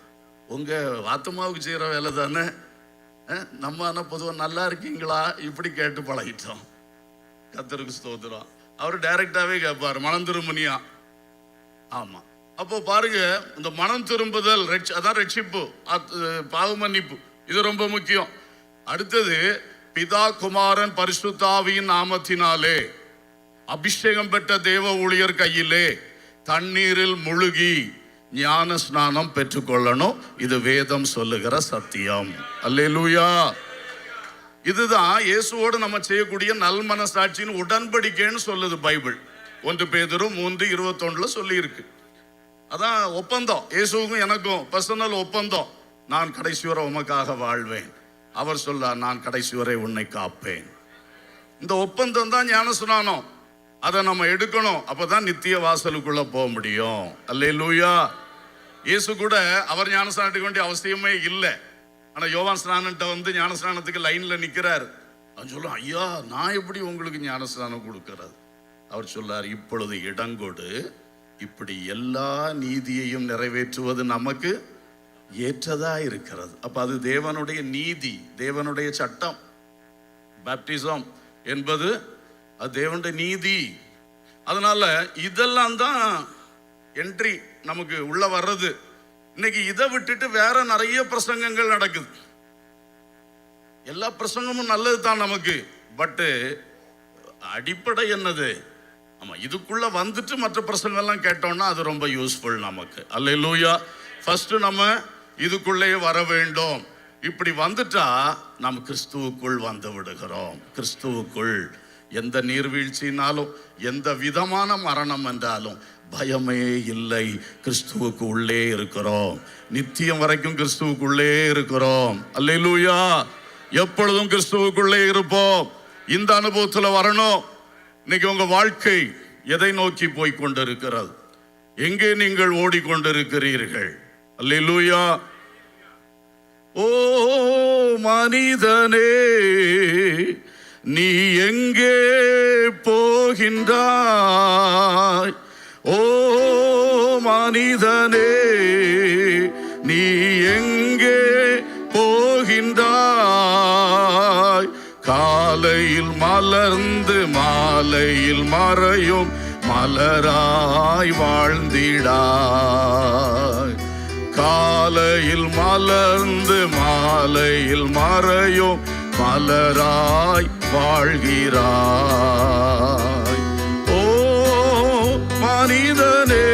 உங்க ஆத்மாவுக்கு செய்யற வேலை தானே. நம்ம ஆனால் பொதுவாக நல்லா இருக்கீங்களா இப்படி கேட்டு பழகிட்டோம். கர்த்தருக்கு ஸ்தோத்திரம். அவர் டைரக்டாவே கேட்பாரு, மனம் திரும்பினியா? ஆமா. அப்போ பாருங்க, இந்த மனம் திரும்புதல் அதான் ரட்சிப்பு, பாவ மன்னிப்பு, இது ரொம்ப முக்கியம். அடுத்தது, பிதா குமாரன் பரிசுத்த ஆவியின் நாமத்தினாலே அபிஷேகம் பெற்ற தேவ ஊழியர் கையிலே தண்ணீரில் முழுகி ஞான ஸ்நானம் பெற்றுக்கொள்ளணும். இது வேதம் சொல்லுகிற சத்தியம். அல்லேலூயா. இதுதான் இயேசுவோடு நம்ம செய்யக்கூடிய நல் மனசாட்சியின் உடன்படிக்கைன்னு சொல்லுது பைபிள். 1 பேதுரு 3:21 சொல்லி இருக்கு. அதான் ஒப்பந்தம், இயேசுவுக்கும் எனக்கும் பர்சனல் ஒப்பந்தம். நான் கடைசி வரை உமக்காக வாழ்வேன், அவர் சொல்லார் நான் கடைசி வரை உன்னை காப்பேன். இந்த ஒப்பந்தம் தான் ஞான ஸ்நானம். அதை நம்ம எடுக்கணும், அப்பதான் நித்திய வாசலுக்குள்ள போக முடியும். அல்லேலூயா. இயேசு கூட அவர் ஞானஸ்நானம் எடுக்க வேண்டிய அவசியமே இல்லை. ஆனா யோவான் ஸ்நானன்ட்ட வந்து ஞானஸ்நானத்துக்கு லைன்ல நிக்கிறார். அவன் சொல்ல, ஐயா நான் எப்படி உங்களுக்கு ஞானஸ்நானம் கொடுக்கிறது? அவர் சொல்லார், இப்பொழுது இடங்கொடு, இப்படி எல்லா நீதியையும் நிறைவேற்றுவது நமக்கு ஏற்றதா இருக்கிறது. அப்ப அது தேவனுடைய நீதி, தேவனுடைய சட்டம். பேப்டிசம் என்பது அது தேவனுடைய நீதி. அதனால இதெல்லாம் தான் என்ட்ரி நமக்கு உள்ள வர்றது. இன்னைக்கு இதை விட்டுட்டு வேற நிறைய பிரசங்கங்கள் நடக்குது. எல்லா பிரசங்கமும் நல்லது தான் நமக்கு, பட் அடிப்படை என்னது? ஆமா, இதுக்குள்ள வந்துட்டு மற்ற பிரசங்கம்லாம் கேட்டோம்னா அது ரொம்ப யூஸ்ஃபுல் நமக்கு. அல்லேலூயா. ஃபர்ஸ்ட் நம்ம இதுக்குள்ளே வர வேண்டும். இப்படி வந்துட்டா நாம் கிறிஸ்துவுக்குள் வந்து விடுகிறோம். கிறிஸ்துவுக்குள் எந்த நீர்வீழ்ச்சினாலும் எந்த விதமான மரணம் என்றாலும் பயமே இல்லை. கிறிஸ்துவுக்கு உள்ளே இருக்கிறோம், நித்தியம் வரைக்கும் கிறிஸ்துவுக்குள்ளே இருக்கிறோம். அல்லேலூயா. எப்பொழுதும் கிறிஸ்துவுக்குள்ளே இருப்போம். இந்த அனுபவத்தில் வரணும். இன்னைக்கு உங்க வாழ்க்கை எதை நோக்கி போய் கொண்டிருக்கிறது? எங்கே நீங்கள் ஓடிக்கொண்டிருக்கிறீர்கள்? அல்லேலூயா. ஓ மனிதனே, நீ எங்கே போகின்றாய்? ஓ மனிதனே, நீ எங்கே போகின்றாய்? காலையில் மலர்ந்து மாலையில் மறையும் மலராய் வாழ்ந்திடாய். காலையில் மலர்ந்து மாலையில் மறையும் மலராய் வாழ்கிறாய். ஓ மனிதனே,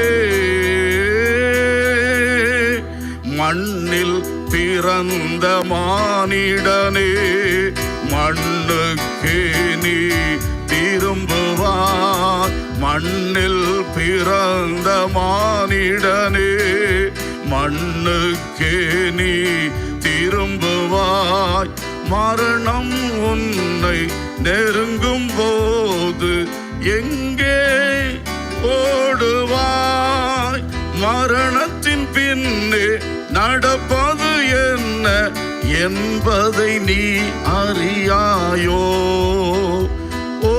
மண்ணில் பிறந்த மானிடனே, மண்ணுக்கு நீ மண்ணில் பிறந்த மானிடனே, மண்ணுக்கே நீ திரும்புவாய். மரணம் உன்னை நெருங்கும் போது எங்கே ஓடுவாய்? மரணத்தின் பின்னே நடப்பது என்ன என்பதை நீ அறியாயோ? ஓ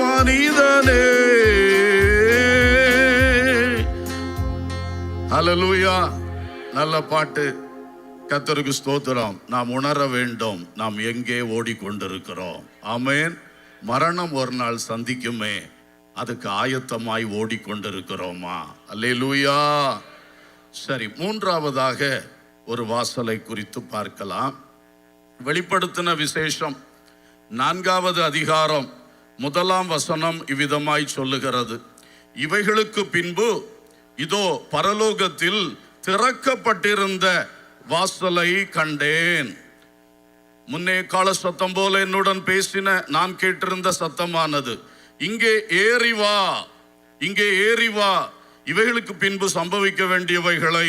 மனிதனே. ஹல்லேலூயா. நல்ல பாட்டு. கர்த்தருக்கு ஸ்தோத்திரம். நாம் உணர வேண்டும் நாம் எங்கே ஓடிக்கொண்டிருக்கிறோம். ஆமென். மரணம் ஒரு நாள் சந்திக்குமே, அதுக்கு ஆயத்தமாய் ஓடிக்கொண்டிருக்கிறோமா? அல்லேலூயா. சரி, மூன்றாவதாக ஒரு வாசலை குறித்து பார்க்கலாம். வெளிப்படுத்தின விசேஷம் 4வது அதிகாரம் 1ஆம் வசனம் இவ்விதமாய் சொல்லுகிறது. இவைகளுக்கு பின்பு இதோ பரலோகத்தில் திறக்கப்பட்டிருந்த வாசலை கண்டேன். முன்னே கால சத்தம் போல என்னுடன் பேசின நான் கேட்டிருந்த சத்தமானது, இங்கே ஏறி வா, இங்கே ஏறி வா, இவைகளுக்கு பின்பு சம்பவிக்க வேண்டியவைகளை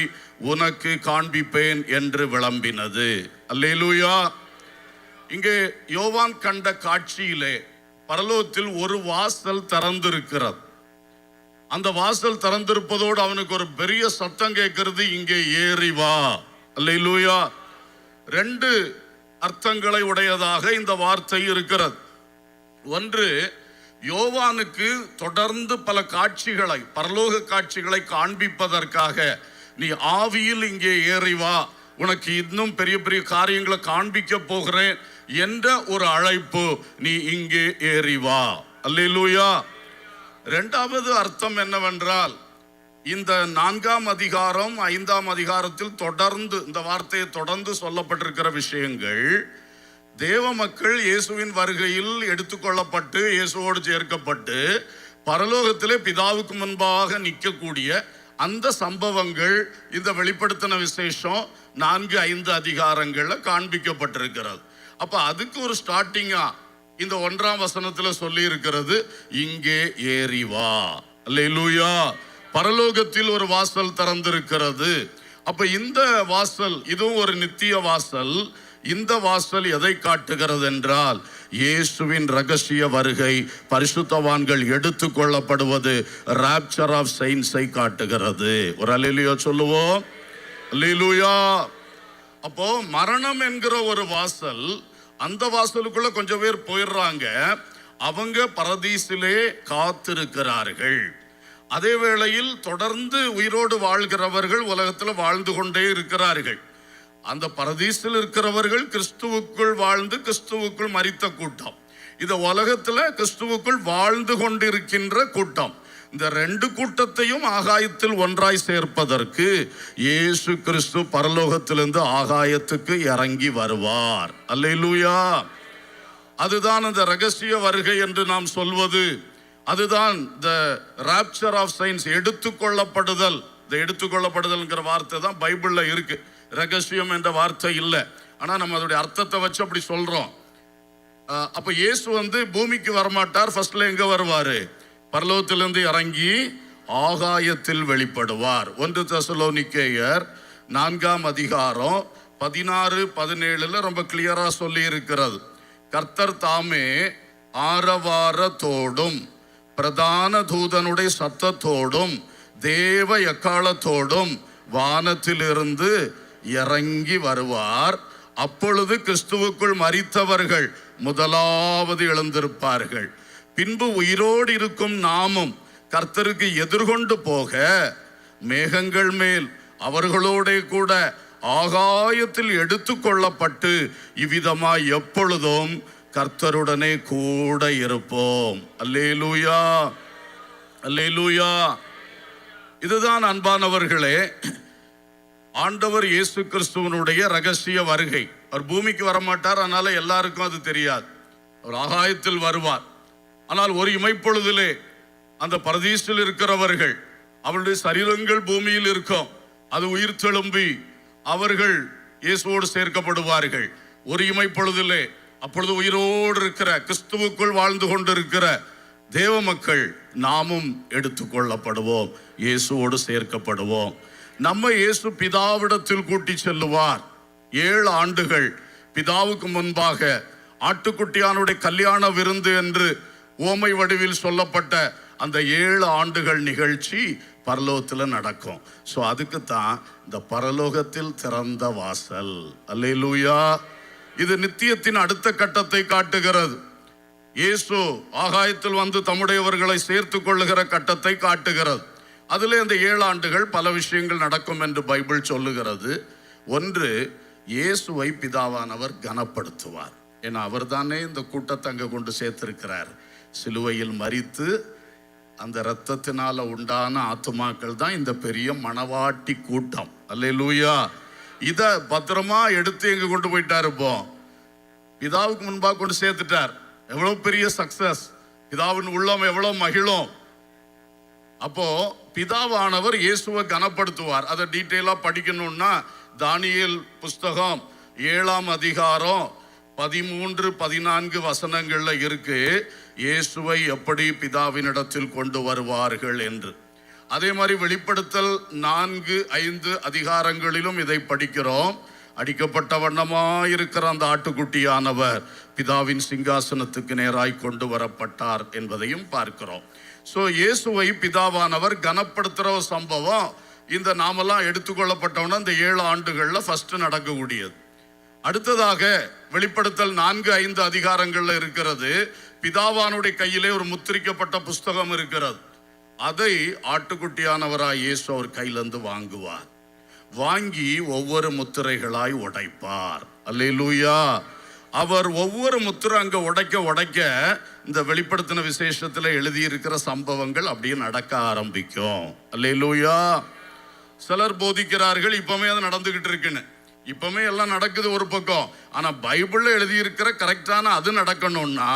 உனக்கு காண்பிப்பேன் என்று விளம்பினது. அல்லேலூயா. இங்கே யோவான் கண்ட காட்சியிலே பரலோகத்தில் ஒரு வாசல் திறந்திருக்கிறது. அந்த வாசல் திறந்திருப்பதோடு அவனுக்கு ஒரு பெரிய சத்தம் கேட்கிறது, இங்கே ஏறி வா. அல்லேலூயா. 2 அர்த்தங்களை உடையதாக இந்த வார்த்தை இருக்கிறது. ஒன்று, யோவானுக்கு தொடர்ந்து பல காட்சிகளை, பரலோக காட்சிகளை காண்பிப்பதற்காக, நீ ஆவியில் இங்கே ஏறி வா, உனக்கு இன்னும் பெரிய பெரிய காரியங்களை காண்பிக்க போகிறேன் என்ற ஒரு அழைப்பு, நீ இங்கே ஏறி வா. அல்லேலூயா. 2வது அர்த்தம் என்னவென்றால், இந்த 4ஆம் அதிகாரம் 5ஆம் அதிகாரத்தில் தொடர்ந்து இந்த வார்த்தையை தொடர்ந்து சொல்லப்பட்டிருக்கிற விஷயங்கள், தேவ மக்கள் இயேசுவின் வருகையில் எடுத்துக்கொள்ளப்பட்டு இயேசுவோடு சேர்க்கப்பட்டு பரலோகத்திலே பிதாவுக்கு முன்பாக நிற்கக்கூடிய அந்த சம்பவங்கள் இந்த வெளிப்படுத்தின விசேஷம் 4-5 அதிகாரங்கள்ல காண்பிக்கப்பட்டிருக்கிறது. அப்ப அதுக்கு ஒரு ஸ்டார்டிங்கா இந்த 1ஆம் வசனத்துல சொல்லி இருக்கிறது, இங்கே ஏறி வா. அல்லேலூயா. பரலோகத்தில் ஒரு வாசல் திறந்திருக்கிறது. அப்ப இந்த வாசல், இதுவும் ஒரு நித்திய வாசல். இந்த வாசல் எதை காட்டுகிறது என்றால், இயேசுவின் ரகசிய வருகை, பரிசுத்தவான்கள் எடுத்துக் கொள்ளப்படுவது, ராப்சர் ஆஃப் சயின்ஸை காட்டுகிறது. ஒரு அல்லேலூயா சொல்லுவோம். அல்லேலூயா. அப்போ மரணம் என்கிற ஒரு வாசல், அந்த வாசலுக்குள்ள கொஞ்சம் பேர் போயிடுறாங்க. அவங்க பரதீசிலே காத்திருக்கிறார்கள். அதே வேளையில் தொடர்ந்து உயிரோடு வாழ்கிறவர்கள் உலகத்தில் வாழ்ந்து கொண்டே இருக்கிறார்கள். அந்த பரதீசில் இருக்கிறவர்கள் கிறிஸ்துவுக்குள் வாழ்ந்து கிறிஸ்துவுக்குள் மரித்த கூட்டம். இந்த உலகத்துல கிறிஸ்துவுக்குள் வாழ்ந்து கொண்டிருக்கின்ற கூட்டம். இந்த 2 கூட்டத்தையும் ஆகாயத்தில் ஒன்றாய் சேர்ப்பதற்கு இயேசு கிறிஸ்து பரலோகத்திலிருந்து ஆகாயத்துக்கு இறங்கி வருவார். அல்லேலூயா. அதுதான் அந்த ரகசிய வருகை என்று நாம் சொல்வது. அதுதான் the rapture of science, எடுத்துக்கொள்ளப்படுதல். இந்த எடுத்துக்கொள்ளப்படுதல்ங்கிற வார்த்தை தான் பைபிள்ல இருக்கு, ரகசியம் என்ற வார்த்தை இல்லை. ஆனா நம்ம அதோடைய அர்த்தத்தை வச்சு அப்படி சொல்றோம். அப்ப இயேசு பூமிக்கு வரமாட்டார். ஃபர்ஸ்ட்ல எங்க வருவாரு? பரலோகத்திலிருந்து இறங்கி ஆகாயத்தில் வெளிப்படுவார். 1 தெசலோனிக்கேயர் 4ஆம் அதிகாரம் 16-17 ரொம்ப கிளியரா சொல்லி இருக்கிறது. கர்த்தர் தாமே ஆரவாரத்தோடும் பிரதான தூதனுடைய சத்தத்தோடும் தேவ எக்காலத்தோடும் வானத்திலிருந்து இறங்கி வருவார். அப்பொழுது கிறிஸ்துவுக்குள் மரித்தவர்கள் முதலாவது எழுந்திருப்பார்கள். பின்பு உயிரோடு இருக்கும் நாமும் கர்த்தருக்கு எதிர்கொண்டு போக மேகங்கள் மேல் அவர்களோட கூட ஆகாயத்தில் எடுத்துக்கொள்ளப்பட்டு இவ்விதமாய் எப்பொழுதும் கர்த்தருடனே கூட இருப்போம். அல்லேலூயா. அல்லேலூயா. இதுதான் அன்பானவர்களே ஆண்டவர் இயேசு கிறிஸ்துவனுடைய ரகசிய வருகை. அவர் பூமிக்கு வரமாட்டார், அதனால எல்லாருக்கும் அது தெரியாது. அவர் ஆகாயத்தில் வருவார். ஆனால் ஒரு இமைப்பொழுதிலே அந்த பரதீசில் இருக்கிறவர்கள், அவருடைய சரீரங்கள் பூமியில் இருக்கும், அது உயிர் தெழும்பி அவர்கள் இயேசுவோடு சேர்க்கப்படுவார்கள். ஒரு இமைப்பொழுதிலே அப்பொழுது உயிரோடு இருக்கிற கிறிஸ்துவுக்குள் வாழ்ந்து கொண்டிருக்கிற தேவ மக்கள் நாமும் எடுத்துக்கொள்ளப்படுவோம், இயேசுவோடு சேர்க்கப்படுவோம். நம்ம இயேசு பிதாவிடத்தில் கூட்டி செல்லுவார். 7 ஆண்டுகள் பிதாவுக்கு முன்பாக ஆட்டுக்குட்டியானுடைய கல்யாண விருந்து என்று ஓமை வடிவில் சொல்லப்பட்ட அந்த 7 ஆண்டுகள் நிகழ்ச்சி பரலோகத்தில் நடக்கும். ஸோ அதுக்கு தான் இந்த பரலோகத்தில் திறந்த வாசல். அல்லேலூயா. இது நித்தியத்தின் அடுத்த கட்டத்தை காட்டுகிறது. இயேசு ஆகாயத்தில் வந்து தம்முடையவர்களை சேர்த்து கொள்ளுகிற கட்டத்தை காட்டுகிறது. அதில் இந்த 7 ஆண்டுகள் பல விஷயங்கள் நடக்கும் என்று பைபிள் சொல்லுகிறது. ஒன்று, இயேசுவை பிதாவானவர் கனப்படுத்துவார். ஏன்னா அவர் தானே இந்த கூட்டத்தை அங்கே கொண்டு சேர்த்திருக்கிறார். சிலுவையில் மரித்து அந்த இரத்தத்தினால உண்டான ஆத்துமாக்கள் தான் இந்த பெரிய மணவாட்டி கூட்டம். அல்லேலூயா. இதை பத்திரமா எடுத்து எங்க கொண்டு போயிட்டாரு. இப்போ பிதாவுக்கு முன்பாக கொண்டு சேர்த்துட்டார். எவ்வளவு பெரிய சக்சஸ்! பிதாவின் உள்ளம் எவ்வளவு மகிழும்! அப்போ பிதாவானவர் இயேசுவை கனப்படுத்துவார். அதை டீட்டெயிலா படிக்கணும்னா தானியேல் புஸ்தகம் 7ஆம் அதிகாரம் 13-14 வசனங்கள்ல இருக்கு, இயேசுவை எப்படி பிதாவினிடத்தில் கொண்டு வருவார்கள் என்று. அதே மாதிரி வெளிப்படுத்தல் 4-5 அதிகாரங்களிலும் இதை படிக்கிறோம். அடிக்கப்பட்ட வண்ணமாயிருக்கிற அந்த ஆட்டுக்குட்டியானவர் பிதாவின் சிங்காசனத்துக்கு நேராய் கொண்டு வரப்பட்டார் என்பதையும் பார்க்கிறோம். ஸோ இயேசுவை பிதாவானவர் கனப்படுத்துகிற ஒரு சம்பவம் இந்த நாமெல்லாம் எடுத்துக்கொள்ளப்பட்டவன இந்த 7 ஆண்டுகளில் ஃபர்ஸ்ட் நடக்கக்கூடியது. அடுத்ததாக வெளிப்படுத்தல் 4-5 அதிகாரங்கள்ல இருக்கிறது. பிதாவானுடைய கையிலே ஒரு முத்திரிக்கப்பட்ட புஸ்தகம் இருக்கிறது. அதை ஆட்டுக்குட்டியானவராய் இயேசு அவர் கையிலிருந்து வாங்குவார். வாங்கி ஒவ்வொரு முத்திரைகளாய் உடைப்பார். அல்லேலூயா. அவர் ஒவ்வொரு முத்திரை அங்க உடைக்க இந்த வெளிப்படுத்தின விசேஷத்துல எழுதியிருக்கிற சம்பவங்கள் அப்படியே நடக்க ஆரம்பிக்கும். அல்லேலூயா. சிலர் போதிக்கிறார்கள் இப்பவுமே அது நடந்துகிட்டு இருக்குன்னு. இப்பவுமே எல்லாம் நடக்குது ஒரு பக்கம். ஆனா பைபிள்ல எழுதியிருக்கிற கரெக்டான அது நடக்கணும்னா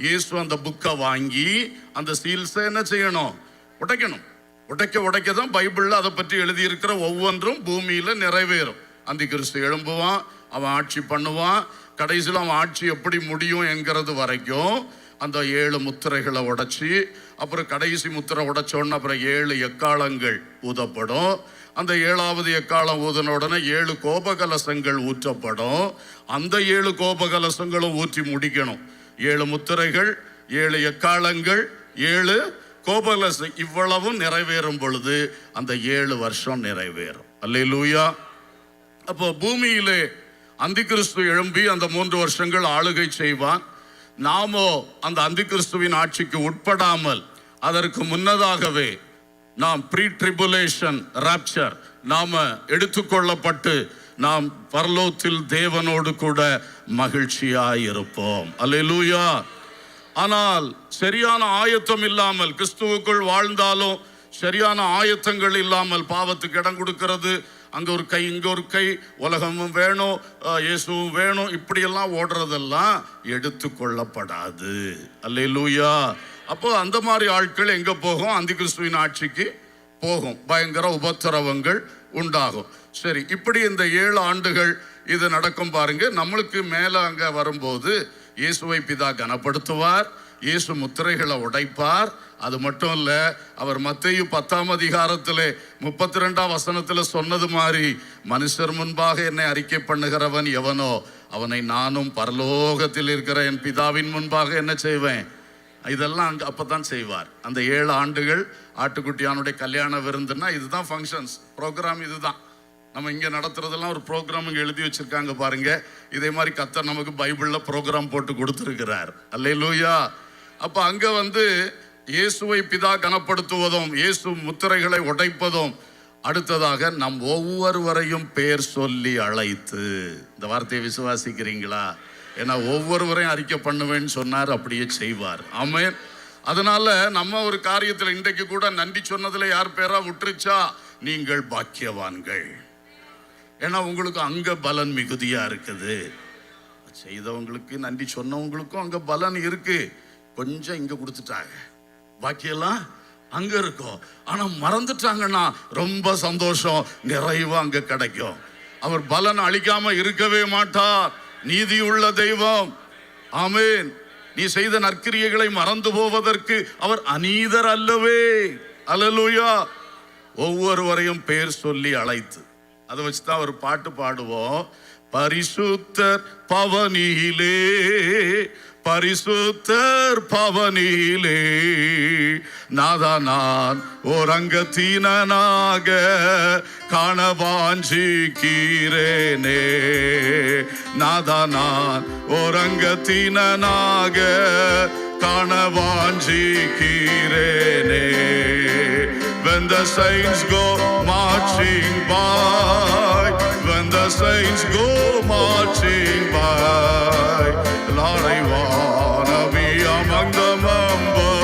இயேசு அந்த புக்கை வாங்கி அந்த சீல்ஸை என்ன செய்யணும்? உடைக்கணும். உடைக்க தான் பைபிள்ல அதை பற்றி எழுதியிருக்கிற ஒவ்வொன்றும் பூமியில நிறைவேறும். அந்தி கிறிஸ்து எழும்புவான், அவன் ஆட்சி பண்ணுவான். கடைசியில் அவன் ஆட்சி எப்படி முடியும் என்கிறது வரைக்கும் அந்த 7 முத்திரைகளை உடைச்சி, அப்புறம் கடைசி முத்திரை உடைச்சோன்னு அப்புறம் 7 எக்காலங்கள் ஊதப்படும். அந்த 7வது எக்காலம் ஊதின உடனே 7 கோபகலசங்கள் ஊற்றப்படும். அந்த 7 கோபகலசங்களும் ஊற்றி முடிக்கணும். 7 முத்திரைகள், 7 எக்காலங்கள், 7 கோபகலசம், இவ்வளவும் நிறைவேறும் பொழுது அந்த 7 வருஷம் நிறைவேறும். அல்லேலூயா. அப்போ பூமியிலே அந்தி கிறிஸ்து எழும்பி அந்த 3 வருஷங்கள் ஆளுகை செய்வான். நாமோ அந்த அந்தி கிறிஸ்துவின் ஆட்சிக்கு உட்படாமல் அதற்கு முன்னதாகவே நாம் ப்ரீ ட்ரிபுலேஷன் ராப்சர் நாம எடுத்துக்கொள்ளப்பட்டு நாம் பரலோகத்தில் தேவனோடு கூட மகிழ்ச்சியாய் இருப்போம். அல்லேலூயா. ஆனால் சரியான ஆயத்தம் இல்லாமல் கிறிஸ்துவுக்குள் வாழ்ந்தாலும் சரியான ஆயத்தங்கள் இல்லாமல் பாவத்துக்கு இடம் கொடுக்கிறது, அங்க ஒரு கை இங்க ஒரு கை, உலகமும் வேணும் இயேசுவும் வேணும், இப்படியெல்லாம் ஓடுறதெல்லாம் எடுத்துக்கொள்ளப்படாது. அல்லேலூயா. அப்போ அந்த மாதிரி ஆட்கள் எங்க போகும்? அந்தி கிறிஸ்துவின் ஆட்சிக்கு போகும். பயங்கர உபத்திரவங்கள் உண்டாகும். சரி, இப்படி இந்த 7 ஆண்டுகள் இது நடக்கும் பாருங்க. நம்மளுக்கு மேல அங்க வரும்போது இயேசுவை பிதா கனப்படுத்துவார். இயேசு முத்திரைகளை உடைப்பார். அது மட்டும் இல்ல, அவர் மத்தேயு 10ஆம் அதிகாரத்திலே 32ஆம் வசனத்துல சொன்னது மாதிரி, மனுஷர் முன்பாக என்னை அறிக்கை பண்ணுகிறவன் எவனோ அவனை நானும் பரலோகத்தில் இருக்கிற என் பிதாவின் முன்பாக என்ன செய்வேன். இதெல்லாம் அப்பதான் செய்வார். அந்த 7 ஆண்டுகள் ஆட்டுக்குட்டியானுடைய கல்யாண விருந்துன்னா இதுதான் ஃபங்க்ஷன்ஸ், ப்ரோக்ராம் இதுதான். நம்ம இங்க நடத்துறதெல்லாம் ஒரு ப்ரோக்ராம் இங்க எழுதி வச்சிருக்காங்க பாருங்க. இதே மாதிரி கர்த்தர் நமக்கு பைபிள்ல ப்ரோக்ராம் போட்டு கொடுத்திருக்கிறார். அல்லேலூயா. அப்ப அங்க வந்து இயேசுவை பிதா கனப்படுத்துவதும் இயேசு முத்திரைகளை உடைப்பதும், அடுத்ததாக நம் ஒவ்வொருவரையும் பேர் சொல்லி அழைத்து, இந்த வார்த்தையை விசுவாசிக்கிறீங்களா? ஏன்னா ஒவ்வொருவரையும் அறிக்கை பண்ணுவேன்னு சொன்னார், அப்படியே செய்வார். ஆமென். அதனால நம்ம ஒரு காரியத்தில் இன்றைக்கு கூட நன்றி சொன்னதுல யார் பேரா விட்டுருச்சா? நீங்கள் பாக்கியவான்கள். ஏன்னா உங்களுக்கு அங்க பலன் மிகுதியா இருக்குது. செய்தவங்களுக்கு நன்றி சொன்னவங்களுக்கும் அங்க பலன் இருக்கு. கொஞ்சம் இங்க கொடுத்துட்டாங்க, பாக்கியெல்லாம் அங்க இருக்கும். ஆனா மறந்துட்டாங்கன்னா ரொம்ப சந்தோஷம், நிறைவா அங்க கிடைக்கும். அவர் பலன் அளிக்காம இருக்கவே மாட்டார். நீதி உள்ள தெய்வம். ஆமென். நீ செய்த நற்கிரியைகளை மறந்து போவதற்கு அவர் அநீதர் அல்லவே. அல்லேலூயா. ஒவ்வொருவரையும் பேர் சொல்லி அழைத்து அதை வச்சுதான் ஒரு பாட்டு பாடுவோம். பரிசுத்தர் பவனியிலே, பரிசுத்தர் பவனியிலே, நாதா நான் ஓரங்கத்தீனாக காண வாஞ்சிக்கிறேனே. நாதா நான் ஓரங்கத்தீனாக காண வாஞ்சிக்கிறேனே. When the saints go marching by, when the saints go marching by, Lord, I wanna be among the number.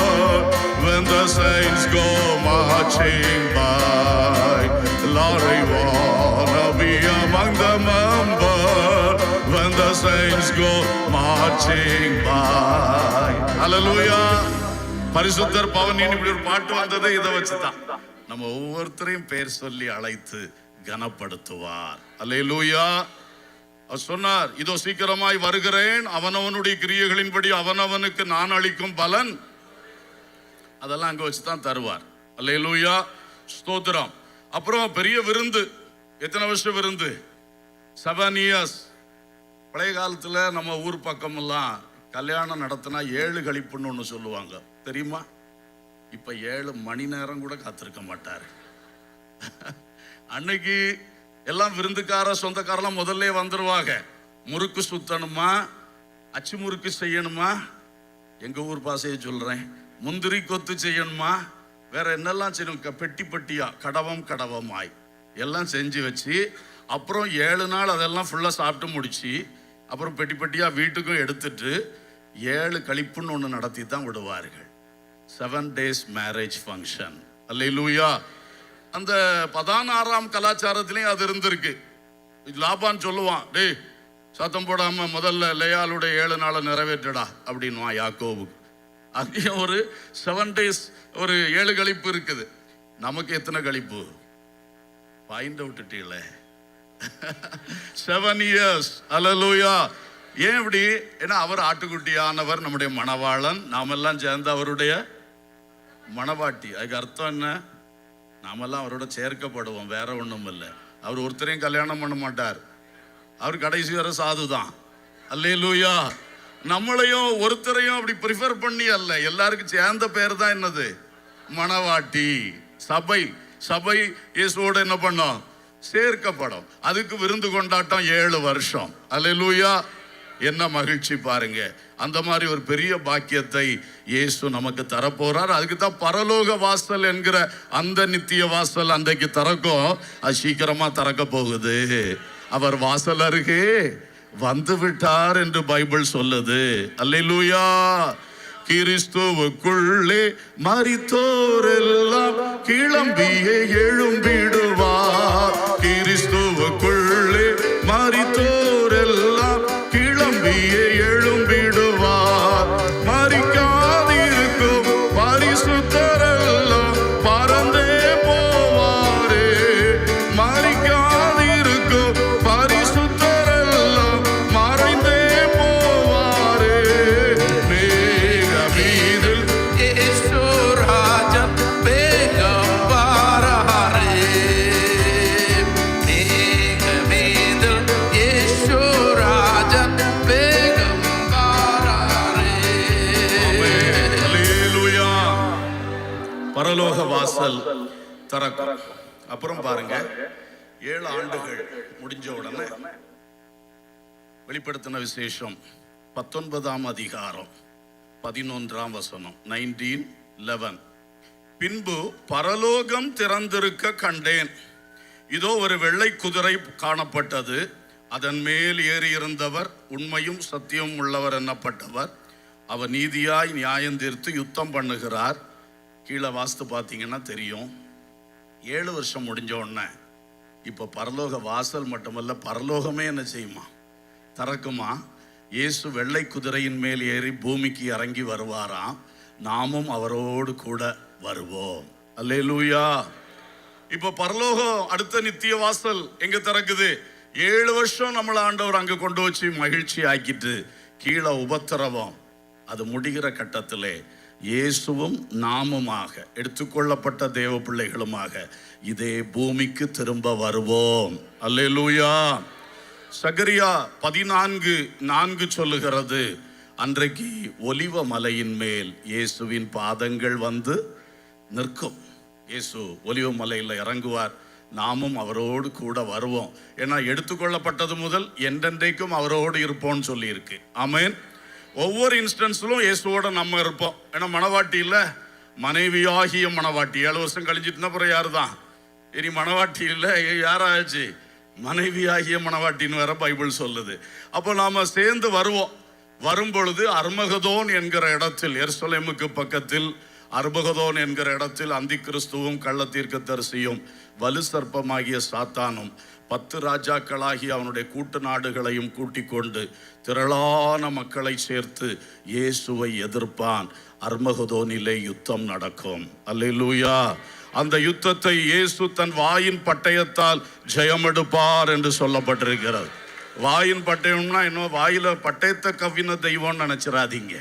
When the saints go marching by, Lord, I wanna be among the number. When the saints go marching by. Hallelujah. பரிசுத்தர் பவனின் இப்படி ஒரு பாட்டு வந்தது இதை வச்சுதான். நம்ம ஒவ்வொருத்தரையும் பேர் சொல்லி அழைத்து கனப்படுத்துவார். அல்லேலூயா. அவர் சொன்னார், இதோ சீக்கிரமாய் வருகிறேன், அவனவனுடைய கிரியைகளின்படி அவனவனுக்கு நான் அளிக்கும் பலன் அதெல்லாம் அங்க வச்சுதான் தருவார். அல்லேலூயா. ஸ்தோத்திரம். அப்புறம் பெரிய விருந்து. எத்தனை வருஷம் விருந்து? 7 years. பழைய காலத்துல நம்ம ஊர் பக்கம் எல்லாம் கல்யாணம் நடத்தினா 7 கழிப்புன்னு ஒன்று சொல்லுவாங்க, தெரியுமா? இப்ப 7 மணி நேரம் கூட காத்திருக்க மாட்டாரு. அன்னைக்கு எல்லாம் விருந்துக்கார சொந்தக்காரெல்லாம் முதல்ல வந்துருவாங்க. முறுக்கு சுத்தணுமா, அச்சு முறுக்கு செய்யணுமா, எங்க ஊர் பாசையை சொல்றேன், முந்திரி கொத்து செய்யணுமா, வேற என்னெல்லாம் செய்யணும், பெட்டி பெட்டியா கடவம் கடவமாய் எல்லாம் செஞ்சு வச்சு அப்புறம் 7 நாள் அதெல்லாம் ஃபுல்லா சாப்பிட்டு முடிச்சு அப்புறம் பெட்டி பெட்டியா வீட்டுக்கும் எடுத்துட்டு 7 கழிப்புன்னு ஒன்று நடத்தி தான் விடுவார்கள். 7 days மேரேஜ் ஃபங்க்ஷன். அல்லேலூயா. அந்த 16ஆம் கலாச்சாரத்திலையும் அது இருந்திருக்கு. லாபான் சொல்லுவான், டேய் சத்தம் போடாம முதல்ல லேயாளுடைய 7 நாளை நிறைவேற்றடா அப்படின்வான் யாக்கோவுக்கு. அங்கேயும் ஒரு 7 days ஒரு 7 கழிப்பு இருக்குது. நமக்கு எத்தனை கழிப்பு? பாயிண்ட் விட்டுட்டீங்களே. 7 years. அல்லேலூயா. ஏன் இப்படி? ஏன்னா அவர் ஆட்டுக்குட்டியானவர், நம்முடைய மணவாளன், நாமெல்லாம் சேர்ந்து அவருடைய மணவாட்டி. அதுக்கு அர்த்தம் என்ன? நாமெல்லாம் அவரோட சேர்க்கப்படுவோம், வேற ஒண்ணும் இல்லை. அவர் ஒருத்தரையும் கல்யாணம் பண்ண மாட்டார், அவர் கடைசி வரை சாதுதான். அல்லேலூயா. நம்மளையும் ஒருத்தரையும் அப்படி ப்ரிஃபர் பண்ணி அல்ல, எல்லாருக்கும் சேர்ந்த பேர் தான் என்னது? மணவாட்டி. சபை. சபை இயேசுவோட என்ன பண்ணோம்? சேர்க்கப்படும். அதுக்கு விருந்து கொண்டாட்டம் 7 வருஷம். அல்லேலூயா. என்ன மகிழ்ச்சி பாருங்க. அந்த மாதிரி ஒரு பெரிய பாக்கியத்தை இயேசு நமக்கு தரப்போறார். அதுக்கு தான் பரலோக வாசல் என்கிற அந்த நித்திய வாசல் அன்றைக்கு திறக்கும். அது சீக்கிரமா திறக்க போகுது. அவர் வாசல் அருகே வந்து விட்டார் என்று பைபிள் சொல்லுது. அல்லேலூயா. கிறிஸ்துவுக்குள்ளே மரித்தோரெல்லாம் கிளம்பியே எழும்பிடுவார். கிறிஸ்துவுக்குள்ளே மரித்தோரெல்லாம் கிளம்பியே எழும்பிடுவார். மரிக்காதிருக்கும் பரிசுத்தரெல்லாம் பறந்தே போவாரே. மரிக்காதிருக்கும் பரிசுத்தரெல்லாம் மறைந்தே போவாரே. மேகமீதில் இயேசு ராஜன் வேகம் வாராரே. மேகமீதில் இயேசு ராஜன் வேகம் வாராரே. அல்லேலூயா. பரலோக வாசல் திறக்கும். அப்புறம் பாருங்க, 7 ஆண்டுகள் முடிஞ்ச உடனே வெளிப்படுத்தின விசேஷம் 19ஆம் அதிகாரம் 11ஆம் வசனம் 19:11. பின்பு பரலோகம் திறந்திருக்க கண்டேன். இதோ ஒரு வெள்ளை குதிரை காணப்பட்டது. அதன் மேல் ஏறியிருந்தவர் உண்மையும் சத்தியமும் உள்ளவர் என்னப்பட்டவர். அவர் நீதியாய் நியாயம் தீர்த்து யுத்தம் பண்ணுகிறார். கீழே வாஸ்து பார்த்தீங்கன்னா தெரியும். 7 வருஷம் முடிஞ்ச உடனே இப்போ பரலோக வாசல் மட்டுமல்ல, பரலோகமே என்ன செய்யுமா? திறக்குமா. இயேசு வெள்ளை குதிரையின் மேல் ஏறி பூமிக்கு இறங்கி வருவாராம். நாமும் அவரோடு கூட வருவோம். அல்லேலூயா. இப்போ பரலோகம் அடுத்த நித்திய வாசல் எங்க திறக்குது? 7 வருஷம் நம்மள ஆண்டவர் அங்க கொண்டு வச்சு மகிழ்ச்சி ஆக்கிட்டு கீழே உபத்திரவம், அது முடிகிற கட்டத்திலே இயேசுவும் நாமுமாக எடுத்துக்கொள்ளப்பட்ட தேவ பிள்ளைகளுமாக இதே பூமிக்கு திரும்ப வருவோம். அல்லேலூயா. சகரியா 14:4 சொல்லுகிறது, அன்றைக்கு ஒலிவ மலையின் மேல் இயேசுவின் பாதங்கள் வந்து நிற்கும். இயேசு ஒலிவ மலையில் இறங்குவார், நாமும் அவரோடு கூட வருவோம். ஏன்னா எடுத்துக்கொள்ளப்பட்டது முதல் என்றென்றைக்கும் அவரோடு இருப்போம்னு சொல்லியிருக்கு. ஆமென். ஒவ்வொரு இன்ஸ்டன்ஸ்லும் இயேசுவோட நம்ம இருப்போம். ஏன்னா மணவாட்டி இல்லை, மனைவியாகிய மணவாட்டி. 7 வருஷம் கழிஞ்சிட்டுனா அப்புறம் யாரு தான்? இனி மணவாட்டி இல்லை, யாராச்சு? மனைவியாகிய மணவாட்டின்னு வேற பைபிள் சொல்லுது. அப்போ நாம சேர்ந்து வருவோம். வரும் பொழுது அர்மகதோன் என்கிற இடத்தில், எருசலேமுக்கு பக்கத்தில் அர்மகதோன் என்கிற இடத்தில் அந்தி கிறிஸ்துவும் கள்ள தீர்க்கதரிசியும் வலு சர்ப்பமாகிய சாத்தானும் 10 ராஜாக்களாகி அவனுடைய கூட்டு நாடுகளையும் கூட்டிக் கொண்டு திரளான மக்களை சேர்த்து இயேசுவை எதிர்ப்பான். அர்மகதோனிலே யுத்தம் நடக்கும். அல்லேலூயா. அந்த யுத்தத்தை இயேசு தன் வாயின் பட்டயத்தால் ஜெயமெடுப்பார் என்று சொல்லப்பட்டிருக்கிறது. வாயின் பட்டயம்னா இன்னும் வாயில பட்டயத்தை கவ்வின தெய்வம்னு நினைச்சிடாதீங்க.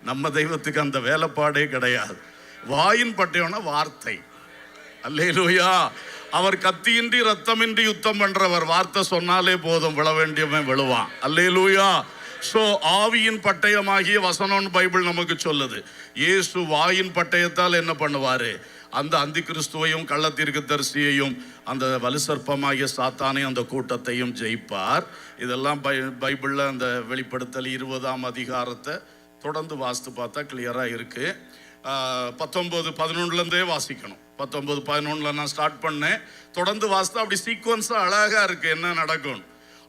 நம்ம தெய்வத்துக்கு அந்த வேலைப்பாடே கிடையாது. வாயின் பட்டயம்னா வார்த்தை. அல்லேலூயா. அவர் கத்தியின்றி ரத்தமின்றி யுத்தம் பண்றவர். வார்த்தை சொன்னாலே போதும், விழ வேண்டியவன் விழுவான். அல்லேலூயா. சோ ஆவியின் பட்டயமாகிய வசனம் பைபிள் நமக்கு சொல்லுது. இயேசு வாயின் பட்டயத்தால் என்ன பண்ணுவாரு? அந்த அந்தி கிறிஸ்துவையும் கள்ள தீர்க்கதரிசியையும் அந்த வலுசற்பமாகிய சாத்தானையும் அந்த கூட்டத்தையும் ஜெயிப்பார். இதெல்லாம் பைபிள்ல அந்த வெளிப்படுத்தல் 20ஆம் அதிகாரத்தை தொடர்ந்து வாசித்து பார்த்தா கிளியரா இருக்கு. 19:11 வாசிக்கணும். 19:11 நான் ஸ்டார்ட் பண்ணேன். தொடர்ந்து வாசித்தா அப்படி சீக்வன்ஸா அழகா இருக்கு என்ன நடக்கும்.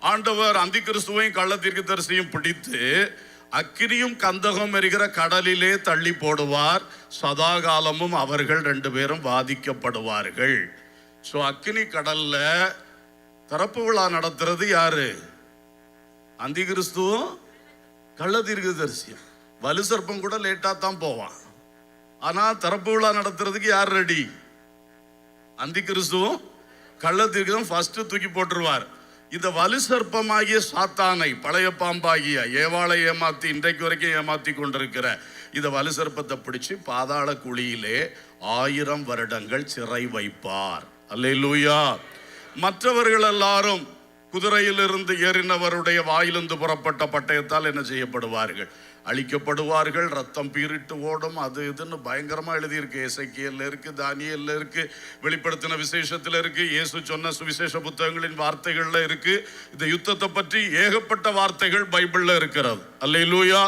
ஆண்டவர் அந்தி கிறிஸ்துவையும் கள்ள தீர்க்கதரிசியும் பிடித்து அக்கினியும் கந்தகம் எரிகிற கடலிலே தள்ளி போடுவார். சதா காலமும் அவர்கள் 2 பேரும் பாதிக்கப்படுவார்கள். ஸோ அக்கினி கடல்ல திறப்பு விழா நடத்துறது யாரு? அந்தி கிறிஸ்துவும் கள்ள தீர்க்கதரிசியும். வலு சர்ப்பம் கூட லேட்டா தான் போவான். ஆனா திறப்பு விழா நடத்துறதுக்கு யார் ரெடி? அந்தி கிறிஸ்துவும் கள்ள தீர்க்கதரிசியும் ஃபர்ஸ்ட் தூக்கி போட்டுருவார். இந்த வலு சர்ப்பமாகிய சாத்தானை, பழைய பாம்பாகிய ஏவாளை ஏமாத்தி இன்றைக்கு வரைக்கும் ஏமாத்தி கொண்டிருக்கிற இந்த வலு சர்ப்பத்தை பிடிச்சு பாதாள குழியிலே 1000 வருடங்கள் சிறை வைப்பார். அல்லேலூயா. மற்றவர்கள் எல்லாரும் குதிரையிலிருந்து ஏறினவருடைய வாயிலிருந்து புறப்பட்ட பட்டயத்தால் என்ன செய்யப்படுவார்கள்? அழிக்கப்படுவார்கள். ரத்தம் பீரிட்டு ஓடும். அது இதுன்னு பயங்கரமா எழுதியிருக்கு. எசேக்கியேல்ல இருக்கு, தானியேல்ல இருக்கு, வெளிப்படுத்தின விசேஷத்துல இருக்கு, இயேசு சொன்ன சுவிசேஷ புத்தகங்களின் வார்த்தைகள்ல இருக்கு. இந்த யுத்தத்தை பற்றி ஏகப்பட்ட வார்த்தைகள் பைபிள்ல இருக்கிறது. அல்லேலூயா.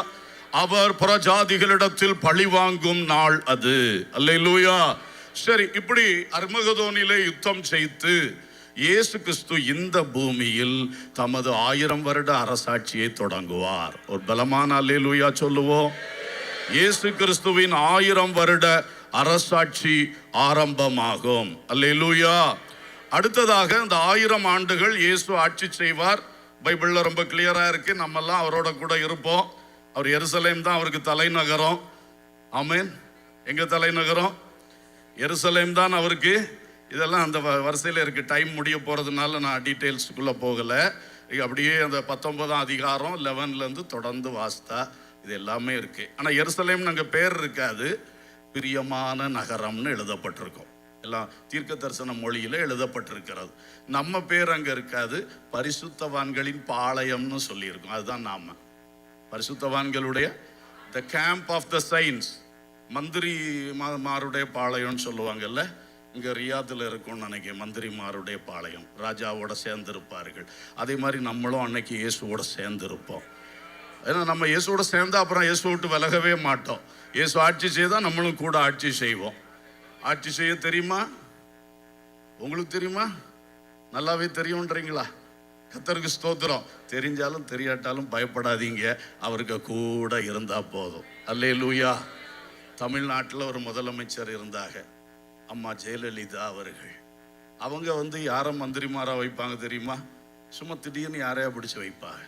அவர் புறஜாதிகளிடத்தில் பழி வாங்கும் நாள் அது. அல்லேலூயா. சரி, இப்படி அர்மகதோனிலே யுத்தம் செய்து இயேசு கிறிஸ்து இந்த பூமியில் தமது 1000 வருட அரசாட்சியை தொடங்குவார். ஒரு பலமான அல்லேலூயா சொல்லுவோம். இயேசு கிறிஸ்துவின் 1000 வருட அரசாட்சி ஆரம்பமாகும். அல்லேலூயா. அடுத்ததாக இந்த 1000 ஆண்டுகள் இயேசு ஆட்சி செய்வார். பைபிள்ல ரொம்ப கிளியரா இருக்கு. நம்ம எல்லாம் அவரோட கூட இருப்போம். அவர் எருசலேம் தான் அவருக்கு தலைநகரம். ஆமென். எங்க தலைநகரம்? எருசலேம் தான் அவருக்கு. இதெல்லாம் அந்த வரிசையில் இருக்கு. டைம் முடிய போறதுனால நான் டீட்டெயில்ஸுக்குள்ள போகல. அப்படியே அந்த 19ஆம் அதிகாரம் 11லேருந்து தொடர்ந்து வாசித்தா இது எல்லாமே இருக்கு. ஆனா எருசலேம் அங்க பேர் இருக்காது, பிரியமான நகரம்னு எழுதப்பட்டிருக்கும். எல்லாம் தீர்க்க தரிசன மொழியில எழுதப்பட்டிருக்கிறது. நம்ம பேர் அங்க இருக்காது, பரிசுத்தவான்களின் பாளையம்னு சொல்லியிருக்கோம். அதுதான் நாம பரிசுத்தவான்களுடைய the camp of the saints, மந்திரிமாருடைய பாளையம்னு சொல்லுவாங்கல்ல. இங்கே ரியாத்தில் இருக்கும்னு நினைக்கிறேன். மந்திரிமாருடைய பாளையம், ராஜாவோட சேர்ந்திருப்பார்கள். அதே மாதிரி நம்மளும் அன்னைக்கு இயேசுவோட சேர்ந்திருப்போம். ஏன்னா நம்ம இயேசுவோட சேர்ந்தா அப்புறம் இயேசு விட்டு விலகவே மாட்டோம். இயேசு ஆட்சி செய்தால் நம்மளும் கூட ஆட்சி செய்வோம். ஆட்சி செய்ய தெரியுமா? உங்களுக்கு தெரியுமா? நல்லாவே தெரியும்ன்றீங்களா? கர்த்தருக்கு ஸ்தோத்திரம். தெரிஞ்சாலும் தெரியாட்டாலும் பயப்படாதீங்க, அவருக்கு கூட இருந்தா போதும். அல்லேலூயா. தமிழ்நாட்டில் ஒரு முதலமைச்சர் இருந்தாங்க, அம்மா ஜெயலலிதா அவர்கள். அவங்க யாரை மந்திரிமாரா வைப்பாங்க தெரியுமா? சும்மா திடீர்னு யாரையா பிடிச்சி வைப்பாங்க.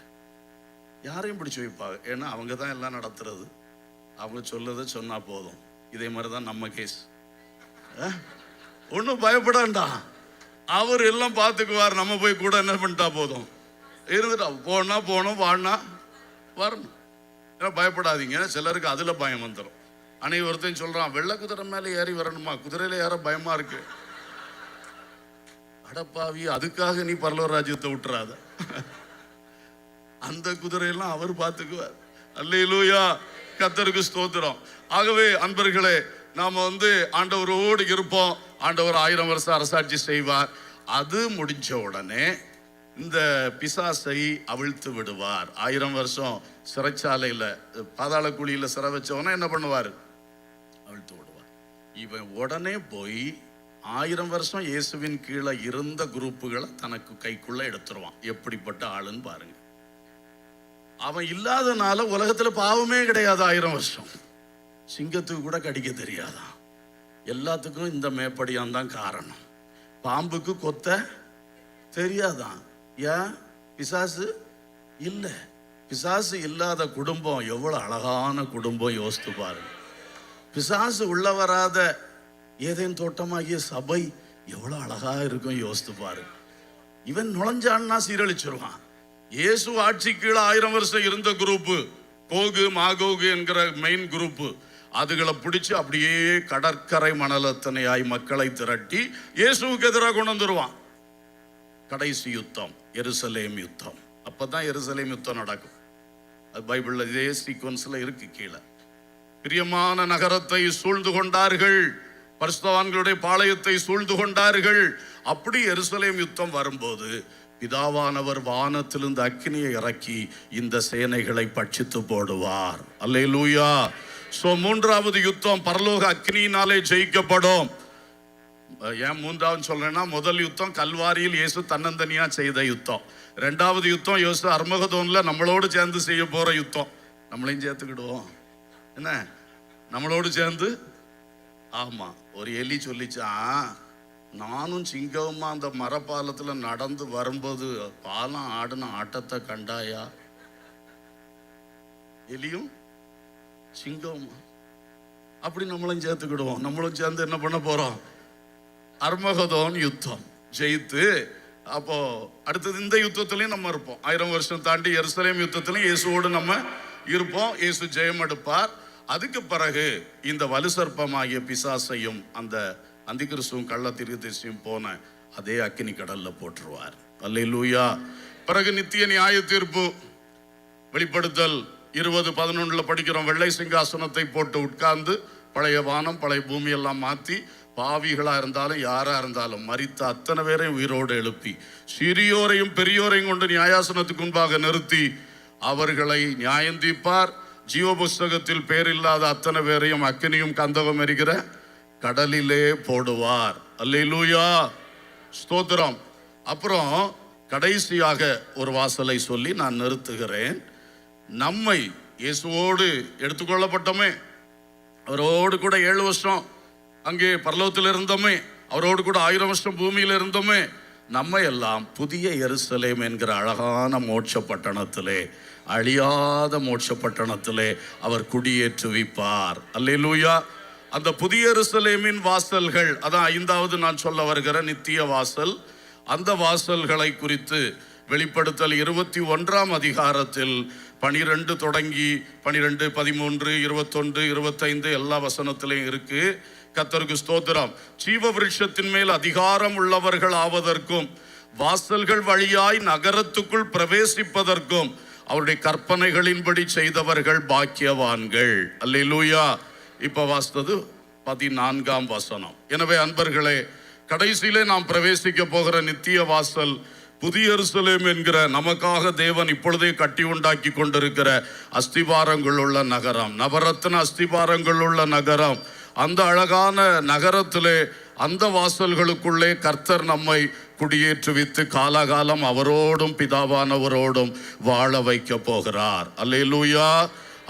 யாரையும் பிடிச்சி வைப்பாங்க. ஏன்னா அவங்க தான் எல்லாம் நடத்துறது. அவங்க சொல்லதை சொன்னா போதும். இதே மாதிரி தான் நம்ம கேஸ். ஒன்றும் பயப்படாண்டா, அவர் எல்லாம் பார்த்துக்குவார். நம்ம போய் கூட என்ன பண்ணிட்டா போதும், இருந்துட்டா போனா போனோம், வாடினா வரணும். ஏன்னா பயப்படாதீங்க, சிலருக்கு அதுல பயம் வந்துடும். அன்னைக்கு ஒருத்தன் சொல்றான், வெள்ளை குதிரை மேல ஏறி வரணுமா, குதிரையில ஏற பயமா இருக்கு. அடப்பாவி, அதுக்காக நீ பரலோக ராஜ்யத்தை விட்டுறாத. அந்த குதிரையெல்லாம் அவர் பார்த்துக்குவார். அல்லேலூயா, கர்த்தருக்கு ஸ்தோத்திரம். ஆகவே அன்பர்களே, நாம ஆண்டவரோடு இருப்போம். ஆண்டவர் 1000 வருஷம் அரசாட்சி செய்வார். அது முடிஞ்ச உடனே இந்த பிசாசை அவிழ்த்து விடுவார். 1000 வருஷம் சிறைச்சாலையில பாதாள குழியில சிறை வச்சவன என்ன பண்ணுவார்? அவிழ்த்து விடுவார். இவன் உடனே போய் 1000 வருஷம் இயேசுவின் கீழே இருந்த குரூப்புகளை தனக்கு கைக்குள்ள எடுத்துருவான். எப்படிப்பட்ட ஆளுன்னு பாருங்க. அவன் இல்லாதனால உலகத்துல பாவமே கிடையாது. 1000 வருஷம் சிங்கத்துக்கு கூட கடிக்க தெரியாதான். எல்லாத்துக்கும் இந்த மேப்படியான் தான் காரணம். பாம்புக்கு கொத்த தெரியாதான். ஏன்? பிசாசு இல்ல. பிசாசு இல்லாத குடும்பம் எவ்வளவு அழகான குடும்பம், யோசித்து பாருங்க. பிசாசு உள்ள வராத ஏதேன் தோட்டமாகிய சபை எவ்வளவு அழகா இருக்கும், யோசித்து பாருங்க. இவன் நுழைஞ்சான்னா சீரழிச்சிருவான். இயேசு ஆட்சி கீழே 1000 வருஷம் இருந்த குரூப்பு கோகு மாகோகு என்கிற மெயின் குரூப்பு, அதுகளை பிடிச்சு அப்படியே கடற்கரை மணலத்தனையாய் மக்களை திரட்டி இயேசுவுக்கு எதிராக கொண்டு வந்துருவான். கடைசி யுத்தம் எருசலேம் யுத்தம். அப்பதான் எருசலேம் யுத்தம் நடக்கும். அது பைபிள்ல இதே சீக்வன்ஸ்ல இருக்கு. கீழே பிரியமான நகரத்தை சூழ்ந்து கொண்டார்கள், பரிசுத்தவான்களுடைய பாளையத்தை சூழ்ந்து கொண்டார்கள். அப்படி எருசலேம் யுத்தம் வரும்போது பிதாவானவர் வானத்திலிருந்து அக்கினியை இறக்கி இந்த சேனைகளை பட்சித்து போடுவார். அல்லேலூயா. சோ 3வது யுத்தம் பரலோக அக்கினியினாலே ஜெயிக்கப்படும். ஏன் 3வது சொல்றேன்னா, முதல் யுத்தம் கல்வாரியில் இயேசு தன்னந்தனியா செய்த யுத்தம். 2வது யுத்தம் இயேசு அர்மகதோன்ல நம்மளோடு சேர்ந்து செய்ய போற யுத்தம். நம்மளையும் சேர்த்துக்கிடுவோம் என்ன, நம்மளோடு சேர்ந்து. ஆமா, ஒரு எலி சொல்லிச்சான், நானும் சிங்கவுமா அந்த மரப்பாலத்துல நடந்து வரும்போது பாலம் ஆடின ஆட்டத்தை கண்டாயா? எலியும் சிங்கவுமா. அப்படி நம்மளும் சேர்த்துக்கிடுவோம். நம்மளும் சேர்ந்து என்ன பண்ண போறோம்? அர்மகதோன் யுத்தம் ஜெயித்து, அப்போ அடுத்தது இந்த யுத்தத்திலையும் நம்ம இருப்போம். 1000 வருஷம் தாண்டி எருசலேம் யுத்தத்திலையும் இயேசுவோடு நம்ம இருப்போம். இயேசு ஜெயம் எடுப்பார். அதுக்கு பிறகு இந்த வலுசற்பமாகிய பிசாசையும் அந்த அந்திகிறிஸ்துவும் கள்ள தீர்க்கதரிசியும் போன அதே அக்கினி கடல்ல போட்டுருவார். அல்லேலூயா. பிறகு நித்திய நியாய தீர்ப்பு. வெளிப்படுத்தல் 20:11 படிக்கிறோம். வெள்ளை சிங்காசனத்தை போட்டு உட்கார்ந்து பழைய வானம் பழைய பூமி எல்லாம் மாத்தி, பாவிகளா இருந்தாலும் யாரா இருந்தாலும் மரித்த அத்தனை பேரையும் உயிரோடு எழுப்பி, சிறியோரையும் பெரியோரையும் கொண்டு நியாயாசனத்துக்கு முன்பாக நிறுத்தி அவர்களை நியாயந்தீர்ப்பார். ஜீவ புஸ்தகத்தில் பேரில்லாத அத்தனை பேரையும் அக்கினியும் கந்தகம் எரிகிற கடலிலே போடுவார். அல்லேலூயா, ஸ்தோத்திரம். அப்புறம் கடைசியாக ஒரு வாசலை சொல்லி நான் நிறுத்துகிறேன். நம்மை இயேசுவோடு எடுத்துக்கொள்ளப்பட்டோமே, அவரோடு கூட 7 வருஷம் அங்கே பரலோகத்தில் இருந்தோமே, அவரோடு கூட 1000 வருஷம் பூமியில் இருந்தோமே, நம்ம எல்லாம் புதிய எருசலேம் என்கிற அழகான மோட்ச பட்டணத்திலே, அழியாத மோட்ச பட்டணத்திலே அவர் குடியேற்றுவிப்பார். அல்லேலூயா. அந்த புதிய எருசலேமின் வாசல்கள், அதான் 5வது நான் சொல்ல வருகிற நித்திய வாசல். அந்த வாசல்களை குறித்து வெளிப்படுத்தல் 21ஆம் அதிகாரத்தில் 12 தொடங்கி 12, 13, 21, 25 எல்லா வசனத்திலையும் இருக்கு. கர்த்தருக்கு ஸ்தோத்திரம். ஜீவ விருட்சத்தின் மேல் அதிகாரம் உள்ளவர்கள் ஆவதற்கும், வாசல்கள் வழியாய் நகரத்துக்குள் பிரவேசிப்பதற்கும் அவருடைய கற்பனைகளின்படி செய்தவர்கள் பாக்கியவான்கள். அல்லேலூயா. இப்ப வாசித்தது 14ஆம் வசனம். எனவே அன்பர்களே, கடைசியிலே நாம் பிரவேசிக்க போகிற நித்திய வாசல் புதிய எருசலேம் என்கிற நமக்காக தேவன் இப்பொழுதே கட்டி உண்டாக்கி கொண்டிருக்கிற அஸ்திபாரங்கள் உள்ள நகரம், நவரத்ன அஸ்திபாரங்கள் உள்ள நகரம். அந்த அழகான நகரத்திலே, அந்த வாசல்களுக்குள்ளே கர்த்தர் நம்மை குடியேற்றுவித்து காலகாலம் அவரோடும் பிதாவானவரோடும் வாழ வைக்க போகிறார். அல்லேலூயா.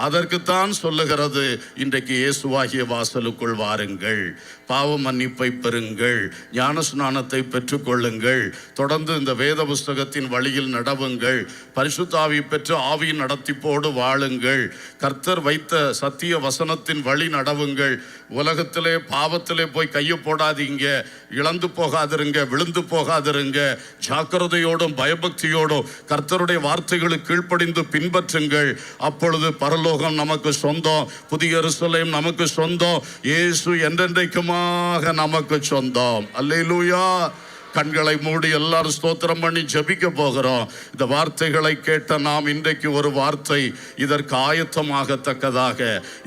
அதற்குத்தான் சொல்லுகிறது, இன்றைக்கு இயேசுவாகிய வாசலுக்குள் வாருங்கள், பாவ மன்னிப்பை பெறுங்கள், ஞான ஸ்நானத்தை பெற்றுக்கொள்ளுங்கள், தொடர்ந்து இந்த வேத புஸ்தகத்தின் வழியில் நடவுங்கள், பரிசுத்த ஆவி பெற்று ஆவியின் நடத்திப்போடு வாழுங்கள், கர்த்தர் வைத்த சத்திய வசனத்தின் வழி நடவுங்கள். உலகத்திலே பாவத்திலே போய் கையை போடாதீங்க, இழந்து போகாதிருங்க, விழுந்து போகாதிருங்க. ஜாக்கிரதையோடும் பயபக்தியோடும் கர்த்தருடைய வார்த்தைகளுக்கு கீழ்ப்படிந்து பின்பற்றுங்கள். அப்பொழுது பரலோக பரலோகம் நமக்கு சொந்தம், புதிய எருசலேம் நமக்கு சொந்தம், இயேசு என்றென்றைக்குமாக நமக்கு சொந்தம். அல்லேலூயா. கண்களை மூடி எல்லாரும் ஸ்தோத்திரம் பண்ணி ஜெபிக்க போகிறோம். இந்த வார்த்தைகளை கேட்ட நாம் இன்றைக்கு ஒரு வார்த்தை இதற்கு ஆயத்தமாகத்தக்கதாக,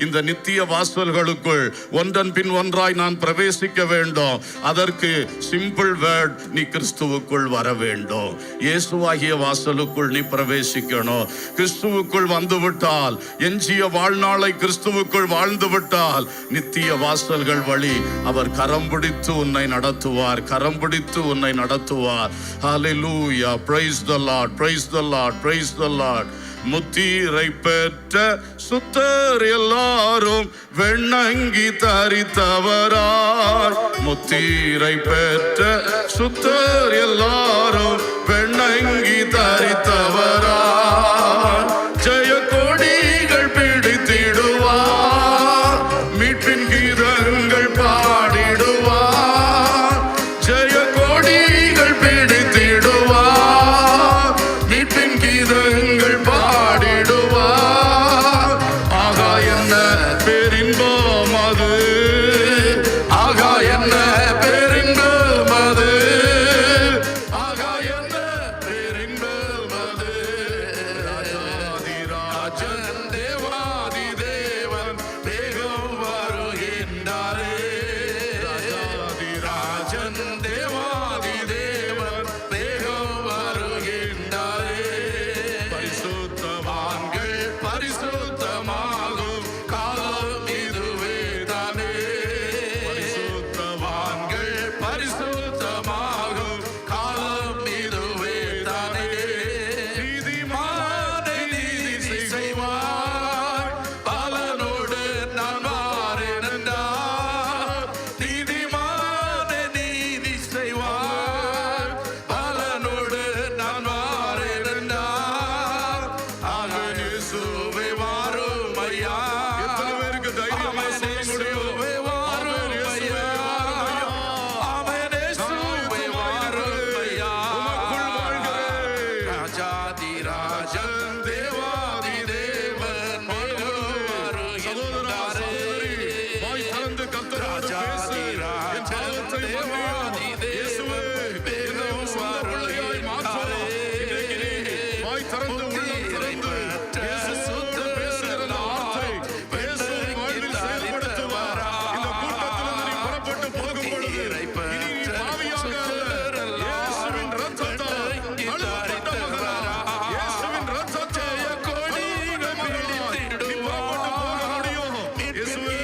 இந்த நித்திய வாசல்களுக்குள் ஒன்றன் பின் ஒன்றாய் நான் பிரவேசிக்க வேண்டும். அதற்கு சிம்பிள் வேர்ட், நீ கிறிஸ்துவுக்குள் வர வேண்டும். இயேசுவாகிய வாசலுக்குள் நீ பிரவேசிக்கணும். கிறிஸ்துவுக்குள் வந்து விட்டால், எஞ்சிய வாழ்நாளை கிறிஸ்துவுக்குள் வாழ்ந்து விட்டால், நித்திய வாசல்கள் வழி அவர் கரம் பிடித்து உன்னை நடத்துவார், கரம் பிடித்து உன்னை நடத்துவார். ஹalleluya. praise the lord, praise the lord, praise the lord. முத்திரை பெற்ற சுத்தர் எல்லாரும் வெண்ணங்கி தரித்தவராய், முத்திரை பெற்ற சுத்தர் எல்லாரும் வெண்ணங்கி தரித்தவராய், ஜெய கொடிகள் பிடித்திடுவார், மீட்பின் கீதங்கள் பாடிடுவார், ஜெய கொடிகள் பிடித்திடுவார், மீட்பின் கீதங்கள் பாடிடுவார். ஆகா என்ன பேரின்பம் அது, ஆகா என்ன பேரின்பம் அது, ஆகா என்ன பேரின்பம் அது. ராஜாதிராஜன் தேவாதி தேவன் வேகம் வருகின்றாரே, ராஜாதிராஜன் தேவாதி தேவன் வேகம் வருகின்றாரே. பரிசுத்தவான்கள் பரிசுத்தமாகும் காலம் இதுவே தானே, பரிசுத்தவான்கள் பரிசுத்தமாகும் காலம் இதுவே தானே. நீதிமானை நீதி செய்வார், பலனோடு நான் வாரேன் என்றார். நீதிமானை நீதி செய்வார், பலனோடு நான் வாரேன் என்றார். ஆமென் இயேசுவே வாரும் ஐயா. எத்தனை பேருக்கு தைரியமா சொல்ல முடியும்? வாரும் ஐயா. ஆமென் இயேசுவே வாரும் ஐயா. உமக்குள் வாழ்கிறேன். ராஜாதி ராஜன் தேவாதி தேவன் வேகம் வருகின்றாரே. வாய் திறந்து கர்த்தரோடு பேசு. என் பாவத்தை தேவாதி தேவன் வேகம் வருகின்றாரே. இன்றைக்கு நீ வாய் திறந்து உள்ளம் திறந்து இயேசுவோடு பேசுகிற அந்த வார்த்தை இயேசு உன் வாழ்வில் செயல்படுத்துவார். இந்த கூட்டத்திலிருந்து நீ புறப்பட்டு போகும் பொழுது இனி நீ பாவியாக அல்ல, இயேசுவின் இரத்தத்தால் கழுவப்பட்ட மகனாய், இயேசுவின் இரத்தத்தால் கழுவப்பட்ட மகனாய் நீ புறப்பட்டு போக முடியும். இயேசுவே,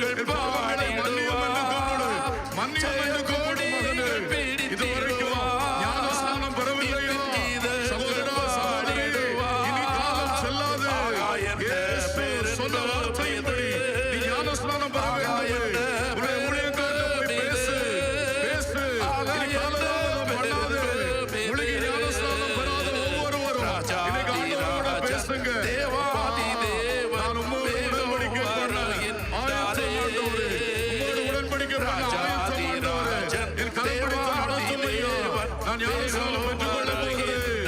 என் பாவங்களை மன்னியும் என்று கூப்பிடு, மன்னியும் என்று கூப்பிடு மகனே. இதுவரைக்கும் ஞானஸ்நானம் பெறவில்லையா? சகோதரா, சகோதரியே, இனி காலம் செல்லாது. இயேசு சொன்ன வார்த்தையின்படி நீ ஞானஸ்நானம் பெற வேண்டும். உன்னுடைய ஊழியக்காரர்கிட்ட போய் பேசு, பேசு. இனி காலதாமதம் பண்ணாதே. முழுகி ஞானஸ்நானம் பெறாத ஒவ்வொருவரும் இன்னைக்கு ஆண்டவரோட பேசுங்க. நான் உம்மோடு உடன்படிக்கை பண்ண ஆயத்தம் ஆண்டவரே. உம்மோடு உடன்படிக்கை பண்ண ஆயத்தம் ஆண்டவரே. என் கரப்படி நடத்தும் ஐயா. நான் ஞானஸ்நானம் பெற்றுக்கொள்ள போகிறேன்.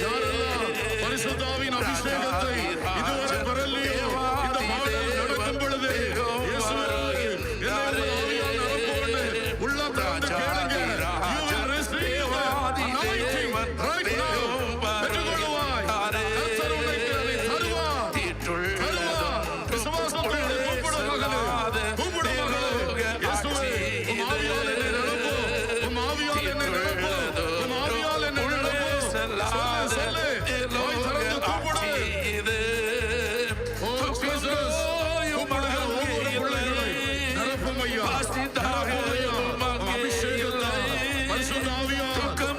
யாரெல்லாம் பரிசுத்தாவின் அபிஷேகத்தை இதுவரை பெறலையோ, இந்த பாடல் நடக்கும் பொழுது இயேசுவே, என்னை உமது ஆவியால் நிரப்புவனே. உள்ளம் திறந்து கேளுங்க. You will receive the anointing right now. பெற்றுக்கொள்ளுவாய். கர்த்தர் உனக்கு அதை தருவார். தருவார். விசுவாசத்தோடு கூப்பிடு மகனே. கூப்பிடு மகளே. இயேசுவே, உம் ஆவியால் என்னை நிரப்பு. உம் ஆவியால் என்னை நிரப்பு. உம் ஆவியால் என்னை நிரப்பு. சொல்லு, சொல்லு. வாய் திறந்து கூப்பிடு. ஓ Jesus, கூப்பிடுகிற ஒவ்வொரு பிள்ளைகளை நிரப்பும் ஐயா. நிரப்பும் ஐயா. உம் அபிஷேகத்தால், பரிசுத்த ஆவியால் நிரப்பும்.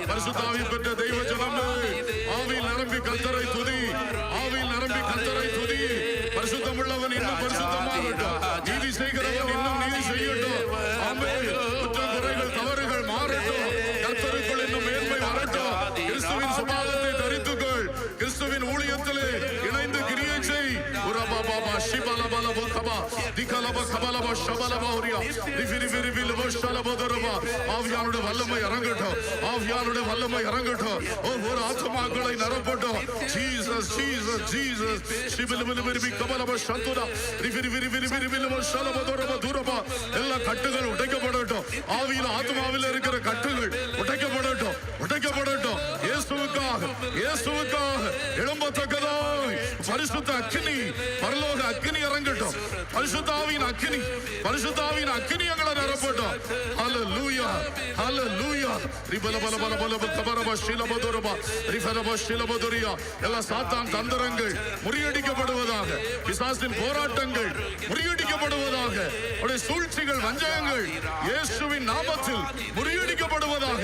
பரிசுத்தாவி பெற்ற தெய்வ ஜனமே, ஆவியில் நிரம்பி கர்த்தரை துதி, ஆவியில் நிரம்பி கர்த்தரை துதி. பரிசுத்தமுள்ளவன் இன்னும் பரிசுத்தமாகட்டும், நீதி செய்கிறவன் இன்னும் நீதி செய்யட்டும். ஆமென். குற்றம் குறைகள் தவறுகள் மாறட்டும். கர்த்தருக்குள் இன்னும் ஷபலபோ கபா திகலப கபலப ஷபலப ஓரியா ரிவிரிவிரிவிலபோ ஷலபதரபா ஆவியானுடைய வல்லமை இறங்கட்டும் ஆவியானுடைய வல்லமை இறங்கட்டும் ஒவ்வொரு ஆத்துமாக்களை நிரப்பட்டும் ஜீசஸ் ஜீசஸ் ஜீசஸ் ஷிபிலிபிலிபிரி கபலப ஷந்துரா ரிவிரிவிரிவிரிவிலபோ ஷலபதரப தூரபா எல்லா கட்டுகள் உடைக்கப்படட்டும் ஆவியில ஆத்துமாவில் இருக்கிற கட்டுகள் உடைக்கப்படட்டும் உடைக்கப்படட்டும் இயேசுவுக்காக இயேசுவுக்காக எழும்பத்தக்கதாய் பரிசுத்த அக்கினி பரலோக அக்கினி இறங்கட்டும் பரிசுத்தாவின் அக்கினி பரிசுத்தாவின் அக்கினி எங்களை நிரப்பட்டும் ஹல்லேலூயா ஹல்லேலூயா ரிபலபலபலபலப கபரப ஷிலபதுரப ரிஃபரப ஷிலபதுரியா எல்லா சாத்தான் தந்திரங்கள் முறியடிக்கப்படுவதாக பிசாசின் போராட்டங்கள் முறியடிக்கப்படுவதாக அவருடைய சூழ்ச்சிகள் வஞ்சகங்கள் இயேசுவின் நாமத்தில் முறியடிக்கப்படுவதாக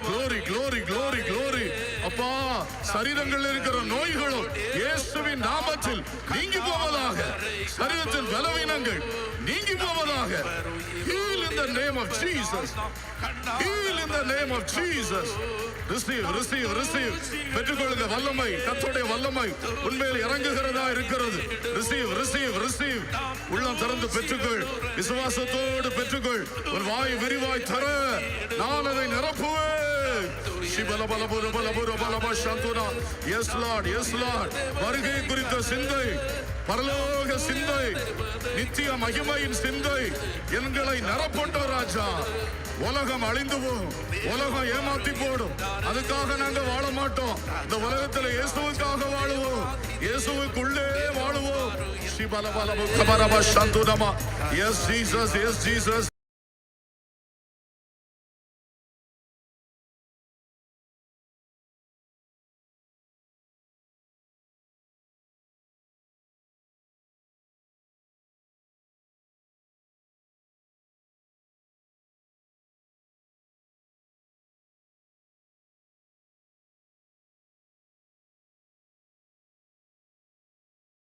glory glory glory glory அப்பா சரீரங்கள் இருக்கிற நோய்களும் இயேசுவின் நாமத்தில் நீங்கி போவதாக சரீரத்தின் பலவீனங்கள் நீங்கி போவதாக heal in the name of Jesus heal in the name of Jesus receive receive receive பெற்றுக்கொள்ளுங்க வல்லமை கர்த்தருடைய வல்லமை உண்மையில் இறங்குகிறதா இருக்கிறது receive receive receive உள்ளம் திறந்து பெற்றுக்கொள் விசுவாசத்தோடு பெற்றுக்கொள் ஒரு வாய் விரிவாய் தர நான் அதை நிரப்புவேன் Yes Lord, yes Lord. வருகை குறித்த சிந்தை பரலோக சிந்தை நித்திய மகிமையின் சிந்தை எங்களை நிரப்பட்டும் ராஜா உலகம் அழிந்து போகும் உலகம் ஏமாத்தி போடும் அதுக்காக நாங்க வாழ மாட்டோம் இந்த உலகத்துல இயேசுவுக்காக வாழுவோம் இயேசுவுக்குள்ளே வாழுவோம் Yes Jesus, yes Jesus.